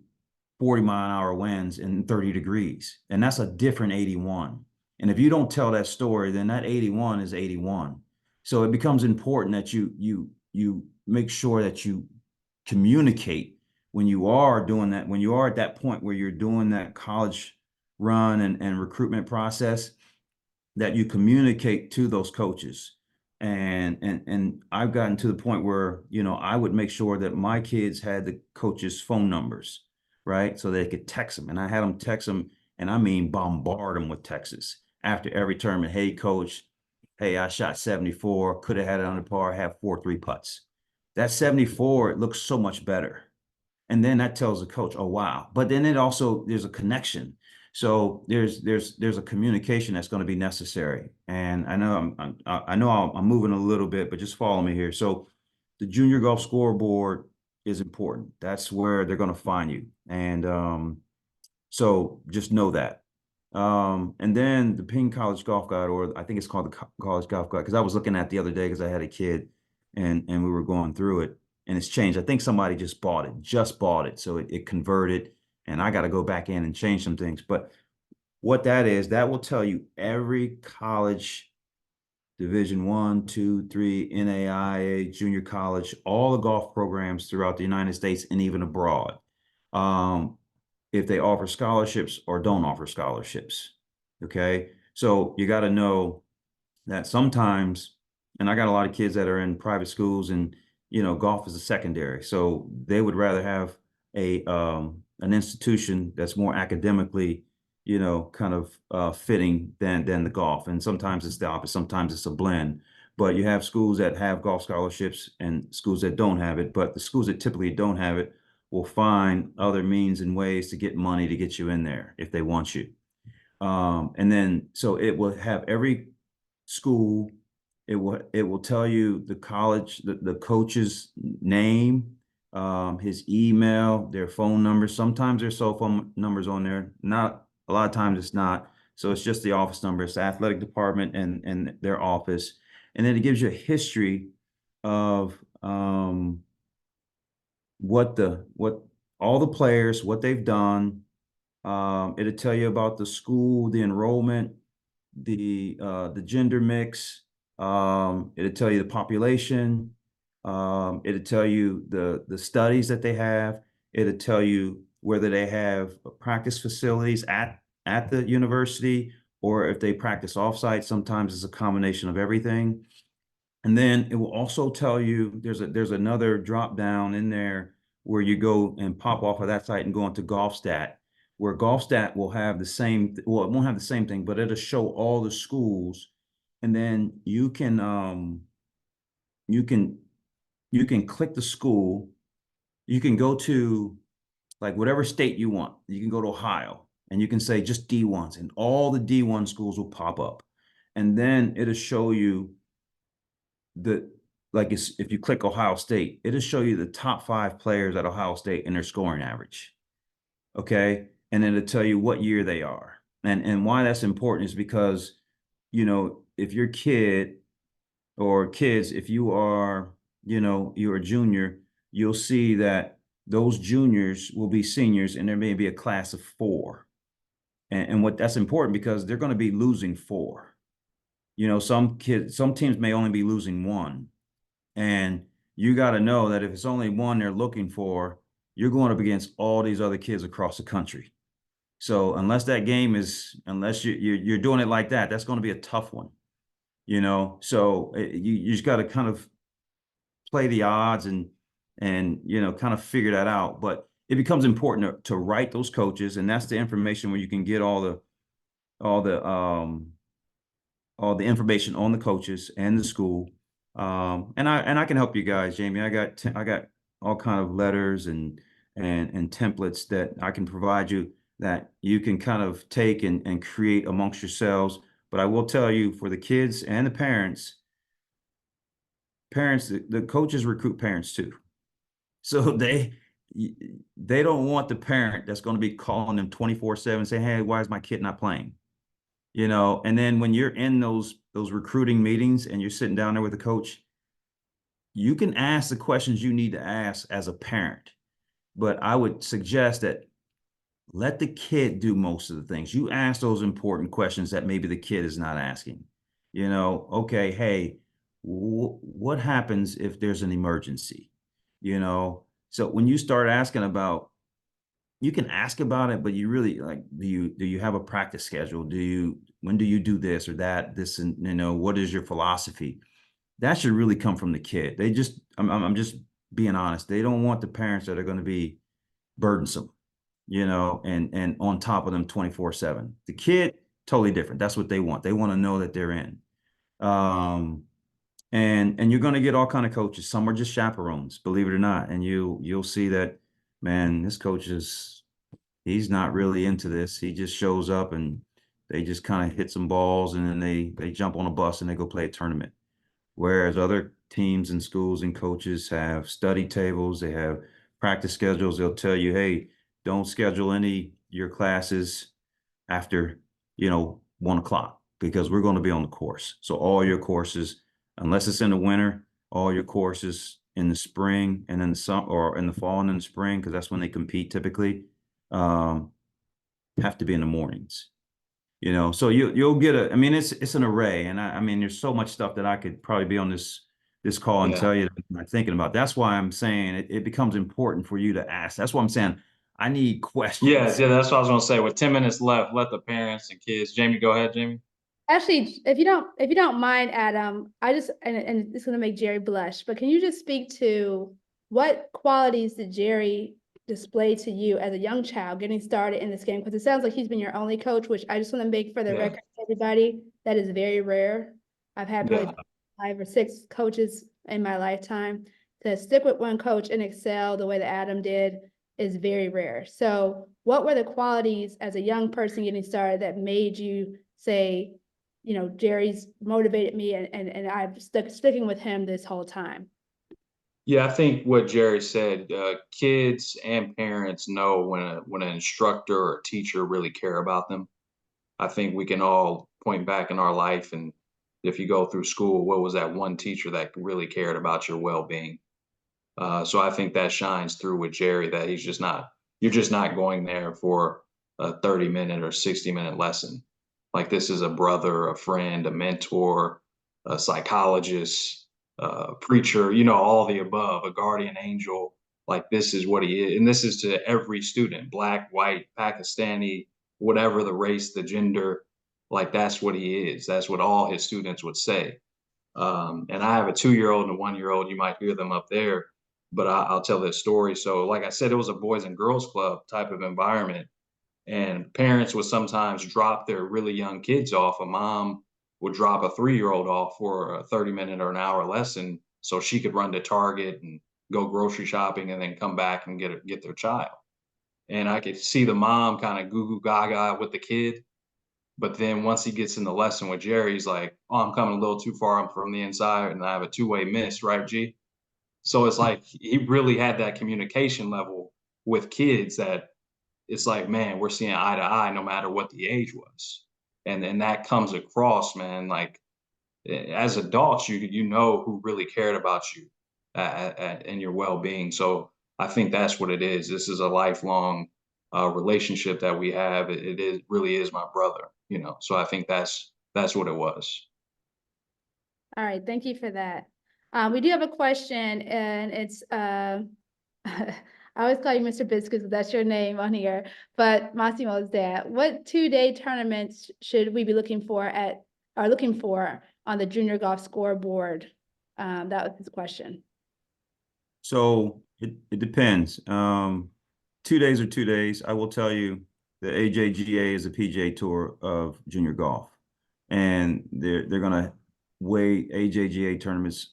40-mile-an-hour winds and 30 degrees. And that's a different 81. And if you don't tell that story, then that 81 is 81. So it becomes important that you make sure that you communicate when you are doing that, when you are at that point where you're doing that college run and recruitment process, that you communicate to those coaches. And I've gotten to the point where, I would make sure that my kids had the coaches' phone numbers, right? So they could text them. And I had them text them, and I mean bombard them with texts after every tournament. Hey, coach, hey, I shot 74, could have had it under par, have 4-3 putts. That 74, it looks so much better. And then that tells the coach, oh, wow. But then there's a connection. So there's a communication that's going to be necessary. And I know I'm moving a little bit, but just follow me here. So the Junior Golf Scoreboard is important. That's where they're going to find you. And so just know that. And then the Ping College Golf Guide, or I think it's called the College Golf Guide, because I was looking at the other day because I had a kid and we were going through it, and it's changed. I think somebody just bought it. So it converted, and I got to go back in and change some things. But what that is, that will tell you every college, Division 1, 2, 3, NAIA, junior college, all the golf programs throughout the United States and even abroad. If they offer scholarships or don't offer scholarships. Okay. So you got to know that sometimes, and I got a lot of kids that are in private schools, and, golf is a secondary. So they would rather have an institution that's more academically, kind of fitting than the golf. And sometimes it's the opposite. Sometimes it's a blend. But you have schools that have golf scholarships and schools that don't have it. But the schools that typically don't have it will find other means and ways to get money to get you in there if they want you. And then, so it will have every school, it will tell you the college, the coach's name, his email, their phone number. Sometimes there's cell phone numbers on there. Not a lot of times it's not. So it's just the office number. It's the athletic department and their office. And then it gives you a history of what all the players, what they've done. It'll tell you about the school, the enrollment, the gender mix. It'll tell you the population. It'll tell you the studies that they have. It'll tell you whether they have practice facilities at the university, or if they practice offsite. Sometimes it's a combination of everything. And then it will also tell you there's another drop down in there where you go and pop off of that site and go into GolfStat, where GolfStat will have the same, well, it won't have the same thing, but it'll show all the schools. And then you can you can click the school. You can go to like whatever state you want. You can go to Ohio and you can say just D1s, and all the D1 schools will pop up. And then it'll show you if you click Ohio State, it'll show you the top 5 players at Ohio State and their scoring average. Okay. And then it'll tell you what year they are. And why that's important is because, if your kid or kids, if you are, you're a junior, you'll see that those juniors will be seniors and there may be a class of 4. And what that's important because they're going to be losing 4. Some teams may only be losing 1. And you got to know that if it's only 1 they're looking for, you're going up against all these other kids across the country. So unless you're doing it like that, that's going to be a tough one. So you just got to kind of play the odds and kind of figure that out. But it becomes important to write those coaches, and that's the information where you can get all the information on the coaches and the school. And I can help you guys, Jamie. I got all kind of letters and templates that I can provide you that you can kind of take and create amongst yourselves. But I will tell you, for the kids and the parents, the coaches recruit parents too. So they don't want the parent that's going to be calling them 24/7 saying, hey, why is my kid not playing? And then when you're in those recruiting meetings and you're sitting down there with the coach, you can ask the questions you need to ask as a parent. But I would suggest that let the kid do most of the things. You ask those important questions that maybe the kid is not asking. Okay, hey, what happens if there's an emergency? So when you start asking about, you can ask about it, but you really like, do you have a practice schedule? When do you do this or that, and what is your philosophy? That should really come from the kid. I'm just being honest. They don't want the parents that are going to be burdensome, and on top of them 24/7. The kid, totally different. That's what they want. They want to know that they're in. And you're going to get all kind of coaches. Some are just chaperones, believe it or not. And you'll see that, man, this coach he's not really into this. He just shows up and they just kind of hit some balls and then they jump on a bus and they go play a tournament. Whereas other teams and schools and coaches have study tables, they have practice schedules. They'll tell you, hey, don't schedule any your classes after 1 o'clock because we're going to be on the course. So all your courses, unless it's in the winter, all your courses in the spring and in the summer or in the fall and in the spring, because that's when they compete typically, have to be in the mornings. So you'll get it's an array, and I mean there's so much stuff that I could probably be on this call and tell you that I'm not thinking about. That's why I'm saying it becomes important for you to ask. That's why I'm saying I need questions. Yeah, that's what I was gonna say. With 10 minutes left, let the parents and kids. Jamie, go ahead, Jamie. Actually, if you don't mind, Adam, and it's going to make Gerry blush, but can you just speak to what qualities did Gerry display to you as a young child getting started in this game? Because it sounds like he's been your only coach, which I just want to make for the record to everybody, that is very rare. I've had probably 5 or 6 coaches in my lifetime. To stick with one coach and excel the way that Adam did is very rare. So what were the qualities as a young person getting started that made you say, Gerry's motivated me and I've sticking with him this whole time? Yeah, I think what Gerry said, kids and parents know when an instructor or teacher really care about them. I think we can all point back in our life, and if you go through school, what was that one teacher that really cared about your well-being? So I think that shines through with Gerry, that you're just not going there for a 30-minute or 60-minute lesson. Like, this is a brother, a friend, a mentor, a psychologist, a preacher, all the above, a guardian angel. Like, this is what he is. And this is to every student, black, white, Pakistani, whatever the race, the gender, like that's what he is. That's what all his students would say. And I have a 2-year-old and a 1-year-old. You might hear them up there, but I'll tell this story. So like I said, it was a boys and girls club type of environment. And parents would sometimes drop their really young kids off. A mom would drop a 3-year-old off for a 30-minute or an hour lesson so she could run to Target and go grocery shopping and then come back and get their child. And I could see the mom kind of goo goo gaga with the kid. But then once he gets in the lesson with Jerry, he's like, "Oh, I'm coming a little too far. I'm from the inside, and I have a two-way miss, right, G?" So it's like he really had that communication level with kids that it's like, man, we're seeing eye to eye no matter what the age was. And that comes across, man, like as adults, you know who really cared about you and your well-being. So I think that's what it is. This is a lifelong relationship that we have. It is really is my brother, you know. So I think that's what it was. All right, thank you for that. We do have a question, and it's I always call you Mr. Biscuits, that's your name on here, but Massimo's dad. What two-day tournaments should we be looking for on the junior golf scoreboard? That was his question. So it depends. 2 days or 2 days. I will tell you the AJGA is a PGA Tour of junior golf, and they're gonna weigh AJGA tournaments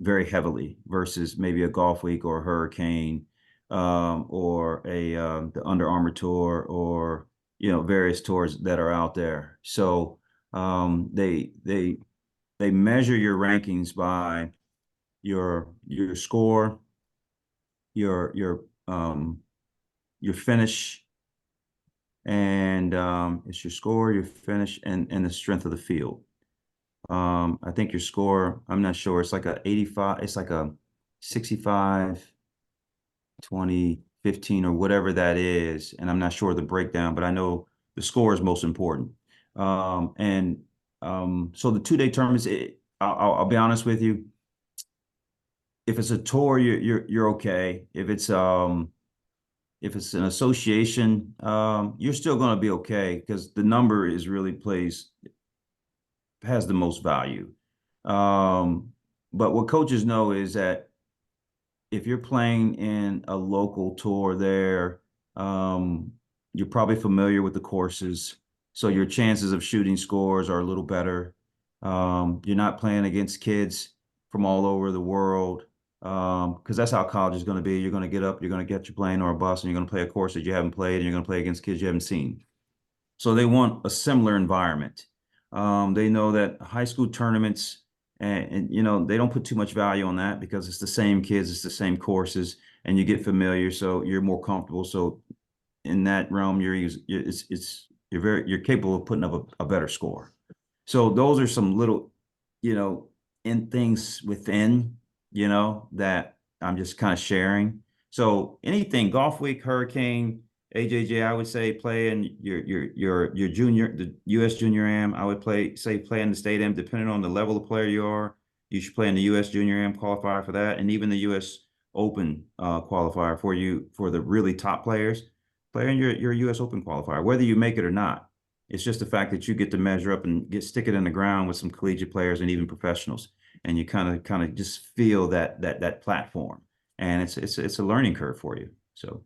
very heavily versus maybe a Golf Week or a Hurricane or a the Under Armour Tour or various tours that are out there. So they measure your rankings by your score, your finish, and it's your score, your finish, and the strength of the field. I think your score, I'm not sure, it's like a 85, it's like a 65, 20, 15, or whatever that is. And I'm not sure the breakdown, but I know the score is most important. So the 2 day tournaments, I'll be honest with you. If it's a tour, you're okay. If it's an association, you're still going to be okay because the number is really has the most value. But what coaches know is that if you're playing in a local tour there, you're probably familiar with the courses. So your chances of shooting scores are a little better. You're not playing against kids from all over the world. Because that's how college is going to be. You're going to get up, you're going to get your plane or a bus, and you're going to play a course that you haven't played, and you're going to play against kids you haven't seen. So they want a similar environment. They know that high school tournaments, and they don't put too much value on that because it's the same kids, it's the same courses, and you get familiar, so you're more comfortable. So in that realm, you're capable of putting up a better score. So those are some little, in things within, that I'm just kind of sharing. So anything, Golf Week, Hurricane, AJJ, I would say play in your junior, the US Junior Am. I would play in the State Am, depending on the level of player you are. You should play in the US Junior Am qualifier for that, and even the US Open qualifier for the really top players. Play in your US Open qualifier, whether you make it or not. It's just the fact that you get to measure up and stick it in the ground with some collegiate players and even professionals, and you kind of just feel that platform, and it's a learning curve for you. So.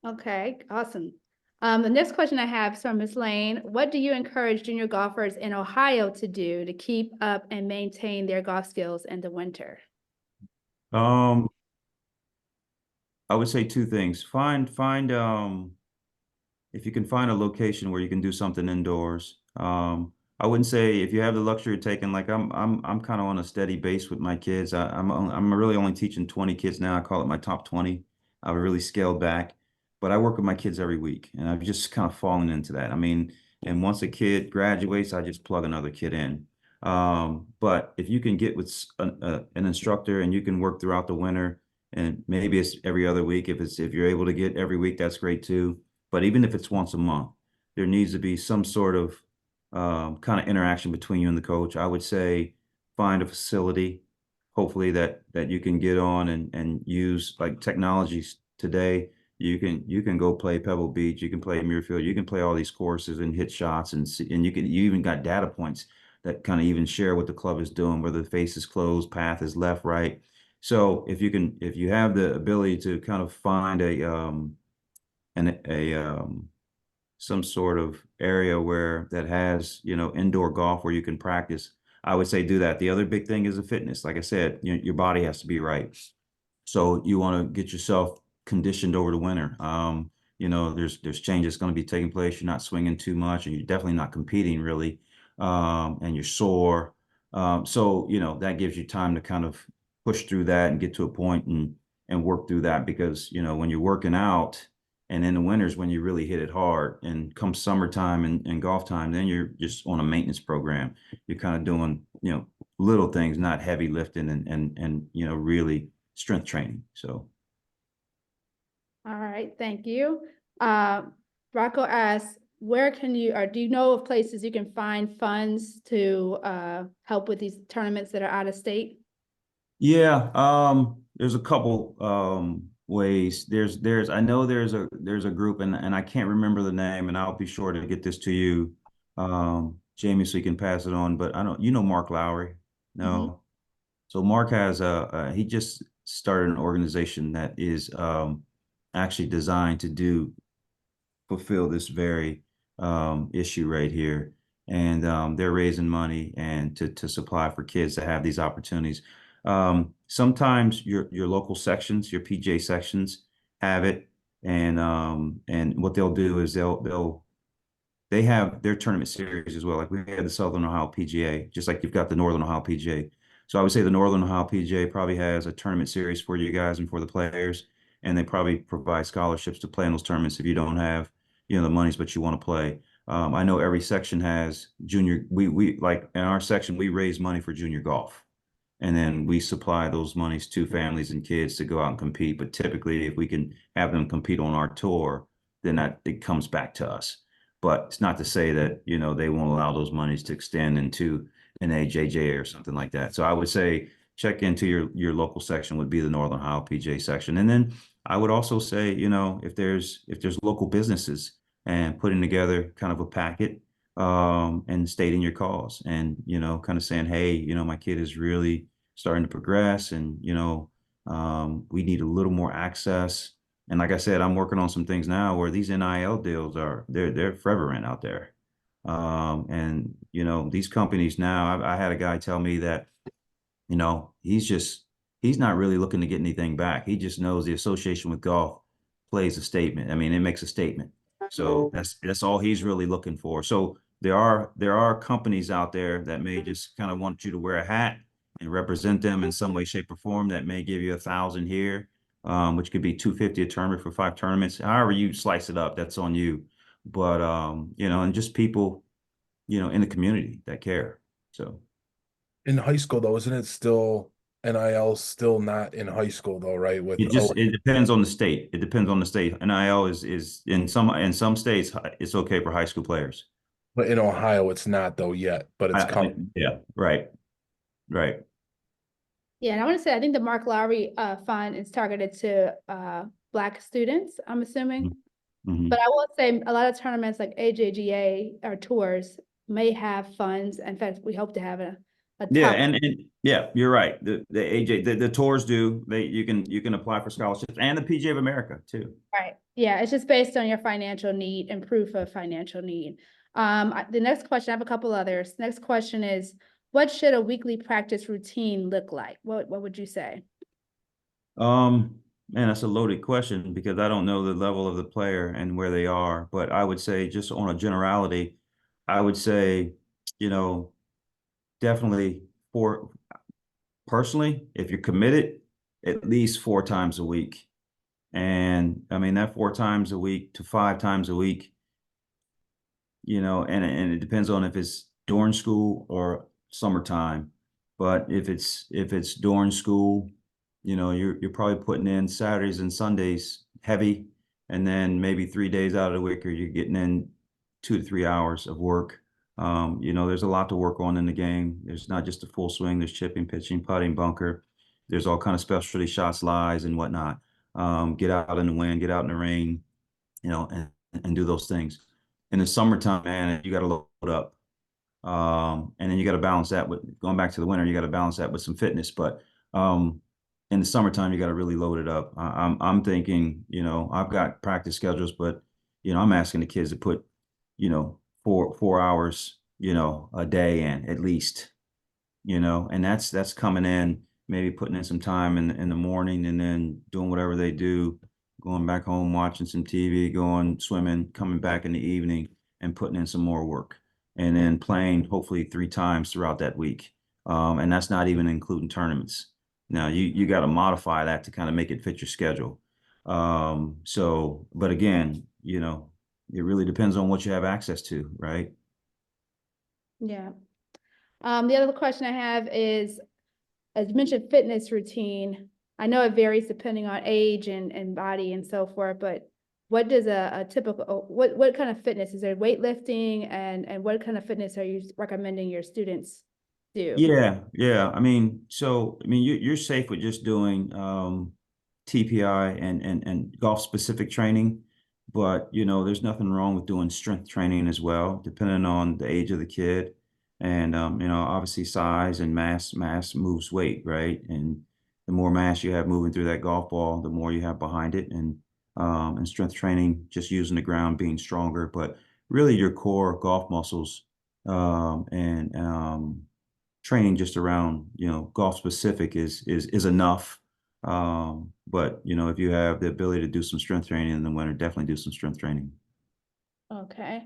Okay, awesome. The next question I have is from Ms. Lane. What do you encourage junior golfers in Ohio to do to keep up and maintain their golf skills in the winter? I would say two things. Find if you can find a location where you can do something indoors. I wouldn't say if you have the luxury of taking, like I'm kind of on a steady base with my kids. I'm really only teaching 20 kids now. I call it my top 20. I've really scaled back, but I work with my kids every week, and I've just kind of fallen into that. I mean, and once a kid graduates, I just plug another kid in. But if you can get with an instructor and you can work throughout the winter, and maybe it's every other week. If you're able to get every week, that's great too. But even if it's once a month, there needs to be some sort of kind of interaction between you and the coach. I would say find a facility, hopefully that you can get on and use, like technologies today. You can go play Pebble Beach, you can play Muirfield, you can play all these courses and hit shots, and you even got data points that kind of even share what the club is doing, whether the face is closed, path is left, right. So if you have the ability to kind of find some sort of area that has indoor golf where you can practice, I would say do that. The other big thing is the fitness. Like I said, your body has to be right. So you want to get yourself conditioned over the winter. There's changes going to be taking place. You're not swinging too much, and you're definitely not competing really, and you're sore. So that gives you time to kind of push through that and get to a point and work through that, because when you're working out and in the winters when you really hit it hard, and come summertime and golf time, then you're just on a maintenance program. You're kind of doing little things, not heavy lifting and really strength training. So All right, thank you. Rocco asks, where can you, or do you know of places you can find funds to help with these tournaments that are out of state? yeah, there's a couple ways. I know there's a group, and I can't remember the name, and I'll be sure to get this to you, Jamie, so you can pass it on. But I don't, Mark Lowry? No. So Mark has he just started an organization that is actually designed to fulfill this very issue right here. And they're raising money and to supply for kids to have these opportunities. Sometimes your local sections, your PGA sections have it. And what they'll do is they have their tournament series as well. Like we had the Southern Ohio PGA, just like you've got the Northern Ohio PGA. So I would say the Northern Ohio PGA probably has a tournament series for you guys and for the players, and they probably provide scholarships to play in those tournaments if you don't have, the monies, but you want to play. I know every section has junior. We like in our section, we raise money for junior golf, and then we supply those monies to families and kids to go out and compete. But typically, if we can have them compete on our tour, then it comes back to us. But it's not to say that, they won't allow those monies to extend into an AJJ or something like that. So I would say check into your local section would be the Northern Ohio PGA section. And then I would also say, if there's local businesses and putting together kind of a packet, and stating your cause and, kind of saying, hey, my kid is really starting to progress, and, we need a little more access. And like I said, I'm working on some things now where these NIL deals they're forever in out there. And these companies now, I had a guy tell me that, he's not really looking to get anything back. He just knows the association with golf plays a statement. I mean, it makes a statement. So that's all he's really looking for. So there are companies out there that may just kind of want you to wear a hat and represent them in some way, shape, or form, that may give you 1,000 here, which could be 250 a tournament for 5 tournaments. However you slice it up, that's on you. But and just people, in the community that care. So in high school though, isn't it still NIL still not in high school though, right? it depends on the state. It depends on the state. NIL is in some states it's okay for high school players. But in Ohio it's not though yet, but it's coming. Yeah, right. Yeah, and I want to say, I think the Mark Lowry fund is targeted to Black students, I'm assuming. Mhm. But I will say a lot of tournaments like AJGA or tours may have funds. In fact, we hope to have a Yeah, top. and yeah, you're right. The AJ the tours do. You can apply for scholarships, and the PGA of America too. Right. Yeah, it's just based on your financial need and proof of financial need. The next question, I have a couple others. Next question is, what should a weekly practice routine look like? What would you say? Man, that's a loaded question because I don't know the level of the player and where they are. But I would say, just on a generality, I would say, definitely personally, if you're committed, at least 4 times a week. And I mean, that 4 times a week to 5 times a week, and it depends on if it's during school or summertime. But if it's during school, you're probably putting in Saturdays and Sundays heavy, and then maybe 3 days out of the week, or you're getting in 2 to 3 hours of work. There's a lot to work on in the game. There's not just a full swing. There's chipping, pitching, putting, bunker. There's all kind of specialty shots, lies, and whatnot. Get out in the wind, get out in the rain, and do those things. In the summertime, man, you got to load up. And then you got to balance that with going back to the winter. You got to balance that with some fitness. But in the summertime, you got to really load it up. I'm thinking, I've got practice schedules, but I'm asking the kids to put, 4 hours, a day in at least. you know, and that's coming in, maybe putting in some time in the morning and then doing whatever they do, going back home, watching some TV, going swimming, coming back in the evening and putting in some more work and then playing hopefully 3 times throughout that week. And that's not even including tournaments. Now you got to modify that to kind of make it fit your schedule. So, but again, you know, it really depends on what you have access to, right? Yeah. The other question I have is, as you mentioned, fitness routine. I know it varies depending on age and body and so forth, but what does a typical, what kind of fitness? Is there weightlifting and what kind of fitness are you recommending your students do? Yeah. I mean, so I mean, you're safe with just doing TPI and golf specific training, but you know, there's nothing wrong with doing strength training as well, depending on the age of the kid. And you know, obviously size and mass moves weight, right? And the more mass you have moving through that golf ball, the more you have behind it. And strength training, just using the ground, being stronger, but really your core golf muscles and training just around, you know, golf specific is enough. But you know, if you have the ability to do some strength training in the winter, definitely do some strength training. Okay.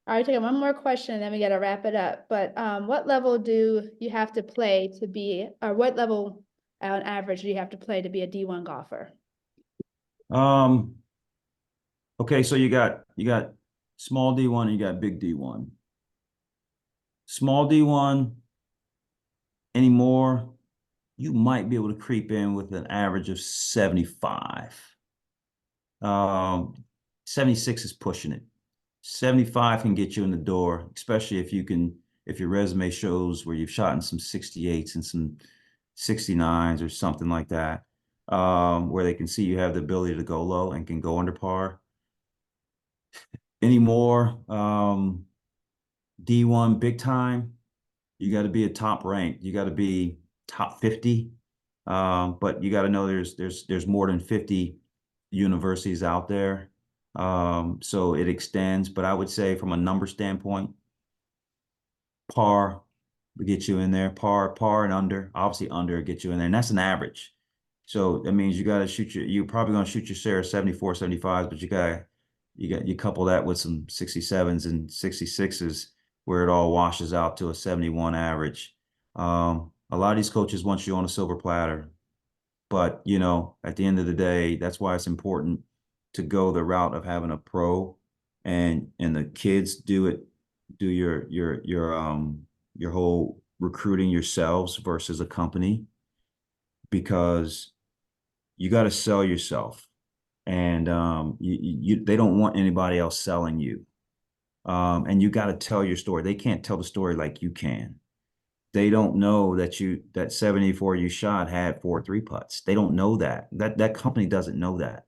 All right, take one more question, and then we gotta wrap it up. But what level do you have to play to be, or what level on average do you have to play to be a D1 golfer? Okay, so you got small D1 and you got big D1. Small D1 anymore, you might be able to creep in with an average of 75. 76 is pushing it. 75 can get you in the door, especially if your resume shows where you've shot in some 68s and some 69s or something like that, where they can see you have the ability to go low and can go under par. Anymore, D1 big time, you got to be a top rank. You got to be top 50. But you got to know there's more than 50 universities out there. So it extends, but I would say from a number standpoint, par would get you in there, par and under, obviously under get you in there. And that's an average. So that means you got to you're probably going to shoot your share of 74, 75s, but you couple that with some 67s and 66s where it all washes out to a 71 average. A lot of these coaches want you on a silver platter, but you know, at the end of the day, that's why it's important to go the route of having a pro and the kids do your whole recruiting yourselves versus a company, because you got to sell yourself, and they don't want anybody else selling you. And you got to tell your story. They can't tell the story like you can. They don't know that 74 you shot had 4 3-putts. They don't know that. That company doesn't know that.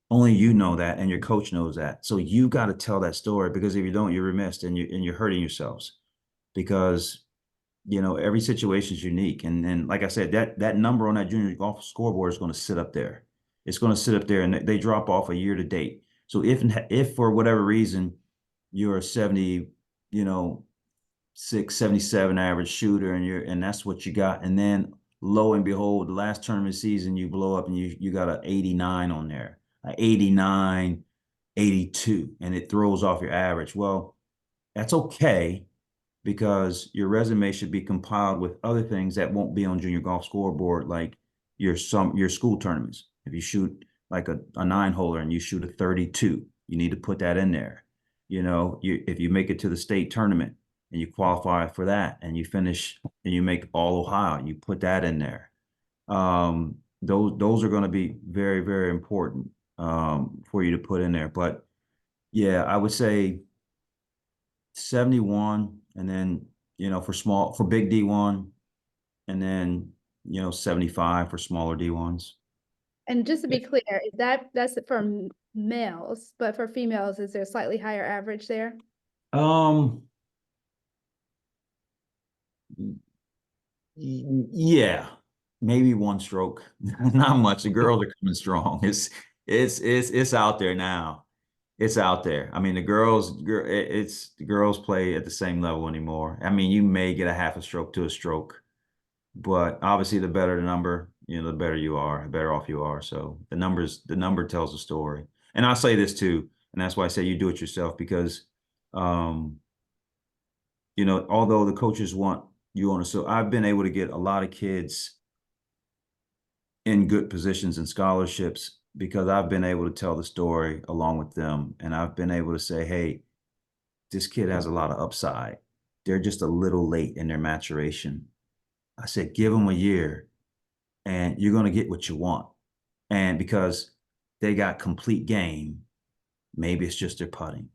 Only you know that, and your coach knows that. So you got to tell that story, because if you don't, you're remiss and you're hurting yourselves, because you know every situation is unique. And like I said, that number on that junior golf scoreboard is going to sit up there. It's going to sit up there, and they drop off a year to date. So if for whatever reason you're a 70, you know, 77 average shooter, and that's what you got, and then lo and behold, the last tournament season you blow up and you got an 89 on there, an 89, 82, and it throws off your average. Well, that's okay, because your resume should be compiled with other things that won't be on junior golf scoreboard, like your school tournaments. If you shoot like a 9-holer and you shoot a 32, you need to put that in there. You know, if you make it to the state tournament and you qualify for that and you finish and you make all Ohio, you put that in there. Those are going to be very, very important for you to put in there. But yeah, I would say 71, and then, you know, for big D1, and then, you know, 75 for smaller D1s. And just to be clear, that's for males, but for females, is there a slightly higher average there? Yeah, maybe 1 stroke, not much. The girls are coming strong. It's out there now. It's out there. I mean, the girls play at the same level anymore. I mean, you may get a half a stroke to a stroke, but obviously the better the number, the better you are, the better off you are. So the number tells a story. And I'll say this too, and that's why I say you do it yourself because, um, although the coaches want you on it, so I've been able to get a lot of kids in good positions and scholarships because I've been able to tell the story along with them. And I've been able to say, hey, this kid has a lot of upside. They're just a little late in their maturation. I said, give them a year and you're going to get what you want. And because they got complete game, maybe it's just their putting.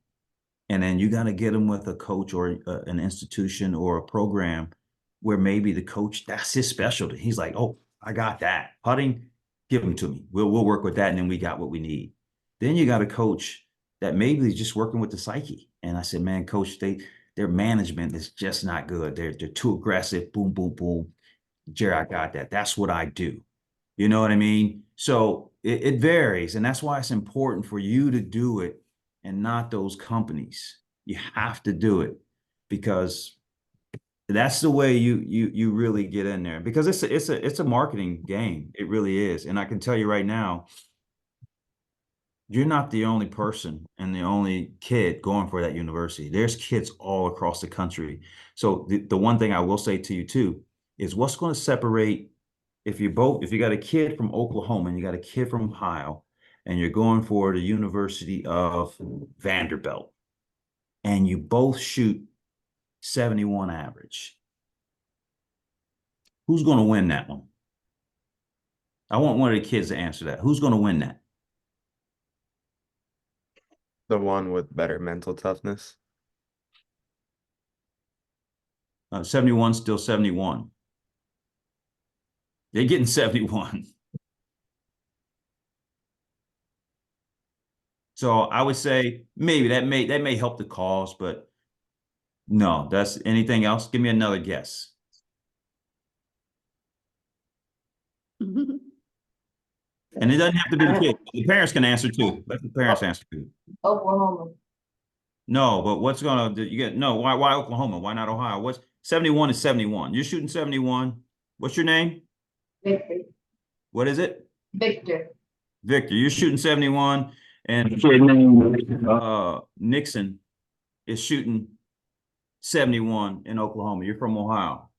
And then you got to get them with a coach or an institution or a program where maybe the coach, that's his specialty. He's like, oh, I got that. Putting, give them to me. We'll work with that. And then we got what we need. Then you got a coach that maybe is just working with the psyche. And I said, man, coach, their management is just not good. They're too aggressive. Boom, boom, boom. Jerry, I got that. That's what I do. You know what I mean? So it varies. And that's why it's important for you to do it and not those companies. You have to do it because that's the way you really get in there because it's a marketing game. It really is. And I can tell you right now, you're not the only person and the only kid going for that university. There's kids all across the country. So the one thing I will say to you too is what's going to separate if you got a kid from Oklahoma and you got a kid from Ohio and you're going for the University of Vanderbilt and you both shoot 71 average. Who's going to win that one? I want one of the kids to answer that. Who's going to win that? The one with better mental toughness. 71 still 71. They're getting 71. So I would say maybe that may help the cause, but no, that's anything else. Give me another guess. And it doesn't have to be the kid. The parents can answer too. Let the parents answer too. Oklahoma. No, but what's gonna you get no, why Oklahoma? Why not Ohio? What's 71 is 71. You're shooting 71. What's your name? Victor. What is it? Victor. Victor, you're shooting 71, and the kid named Nixon is shooting 71 in Oklahoma. You're from Ohio.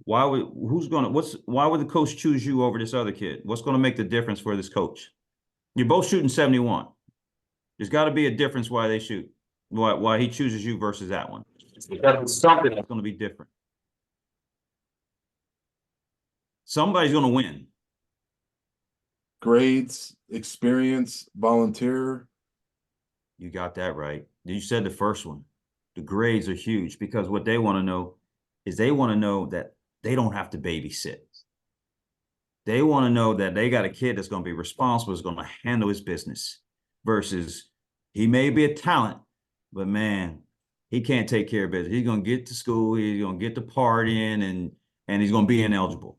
Why would the coach choose you over this other kid? What's going to make the difference for this coach? You're both shooting 71. There's got to be a difference why they shoot, why he chooses you versus that one. There's something that's going to be different. Somebody's going to win. Grades, experience, volunteer. You got that right. You said the first one. The grades are huge because what they want to know is they want to know that they don't have to babysit. They want to know that they got a kid that's going to be responsible, is going to handle his business versus he may be a talent, but man, he can't take care of business. He's going to get to school, he's going to get to partying, and he's going to be ineligible.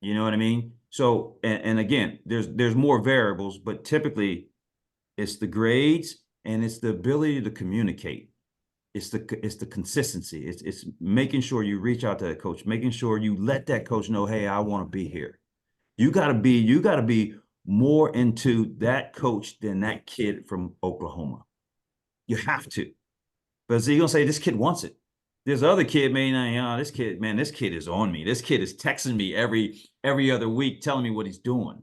You know what I mean? So, and again, there's more variables, but typically it's the grades and it's the ability to communicate. It's the consistency. It's making sure you reach out to that coach, making sure you let that coach know, hey, I want to be here. You gotta be more into that coach than that kid from Oklahoma. You have to. But you're gonna say this kid wants it. This other kid this kid is on me. This kid is texting me every other week telling me what he's doing.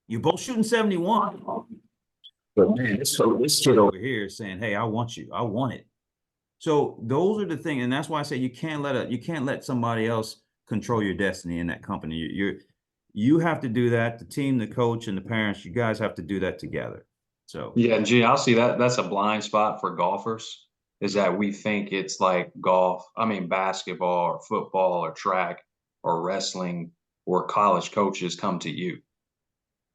You're both shooting 71. But man, this kid over here is saying, hey, I want you. I want it. So those are the things, and that's why I say you can't let somebody else control your destiny in that company. You have to do that. The team, the coach, and the parents, you guys have to do that together. So Yeah, and I'll see that that's a blind spot for golfers, is that we think it's like basketball or football or track or wrestling, or college coaches come to you.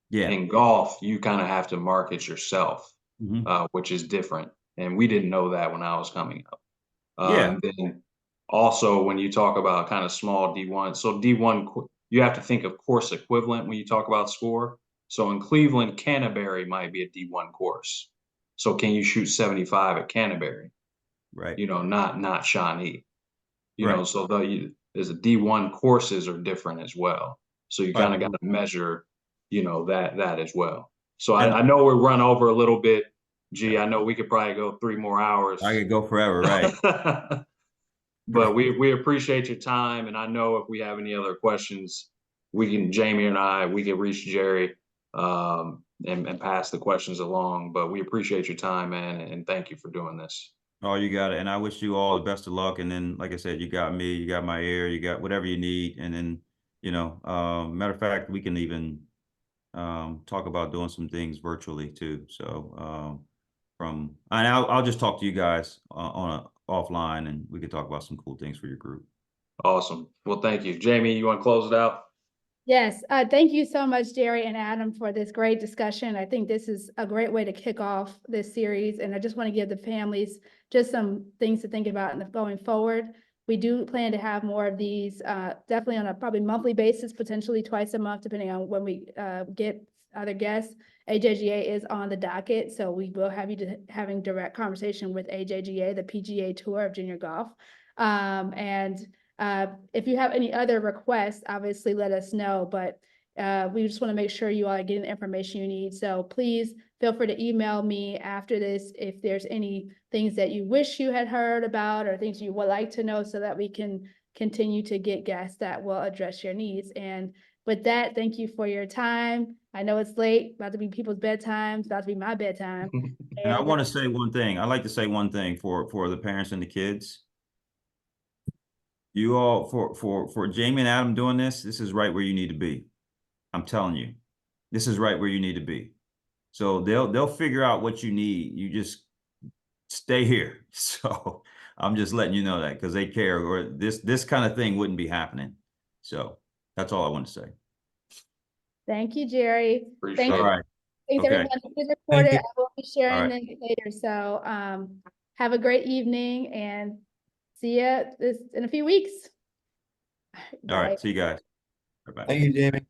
yeah. In golf, you kind of have to market yourself, Mhm. which is different. And we didn't know that when I was coming up. Yeah. And then also when you talk about kind of small D1, so D1, you have to think of course equivalent when you talk about score. So in Cleveland, Canterbury might be a D1 course. So can you shoot 75 at Canterbury? Right. You know, not Shawnee. You know, Right. so there's a D1 courses are different as well. So you kind of got to measure, you know, that as well. So I know we're run over a little bit. Gee, I know we could probably go 3 more hours. I could go forever, right? But we appreciate your time, and I know if we have any other questions, Jamie and I, we can reach Gerry and pass the questions along. But we appreciate your time, man, and thank you for doing this. Oh, you got it. And I wish you all the best of luck. And then, like I said, you got me, you got my ear, you got whatever you need. And then, you know, matter of fact, we can even talk about doing some things virtually too. So and I'll just talk to you guys offline, and we can talk about some cool things for your group. Awesome. Well, thank you. Jamie, you want to close it out? Yes, thank you so much, Gerry and Adam, for this great discussion. I think this is a great way to kick off this series, and I just want to give the families just some things to think about going forward. We do plan to have more of these, definitely on a probably monthly basis, potentially twice a month, depending on when we get other guests. AJGA is on the docket, so we will have you having direct conversation with AJGA, the PGA Tour of Junior Golf. If you have any other requests, obviously let us know, but we just want to make sure you all are getting the information you need. So please feel free to email me after this if there's any things that you wish you had heard about or things you would like to know, so that we can continue to get guests that will address your needs. And with that, thank you for your time. I know it's late, about to be people's bedtime, about to be my bedtime. And I want to say one thing. I'd like to say one thing for the parents and the kids. You all, for Jamie and Adam doing this is right where you need to be. I'm telling you, this is right where you need to be. So they'll figure out what you need. You just stay here. So I'm just letting you know that, because they care, or this kind of thing wouldn't be happening. So that's all I want to say. Thank you, Gerry. Appreciate Thank it. you. All right. Thanks, Okay. everyone. Please record it. I will be sharing All them later. So have a great evening, and see you in a few weeks. All right. Bye. See you guys. Bye-bye. Thank you, Jamie.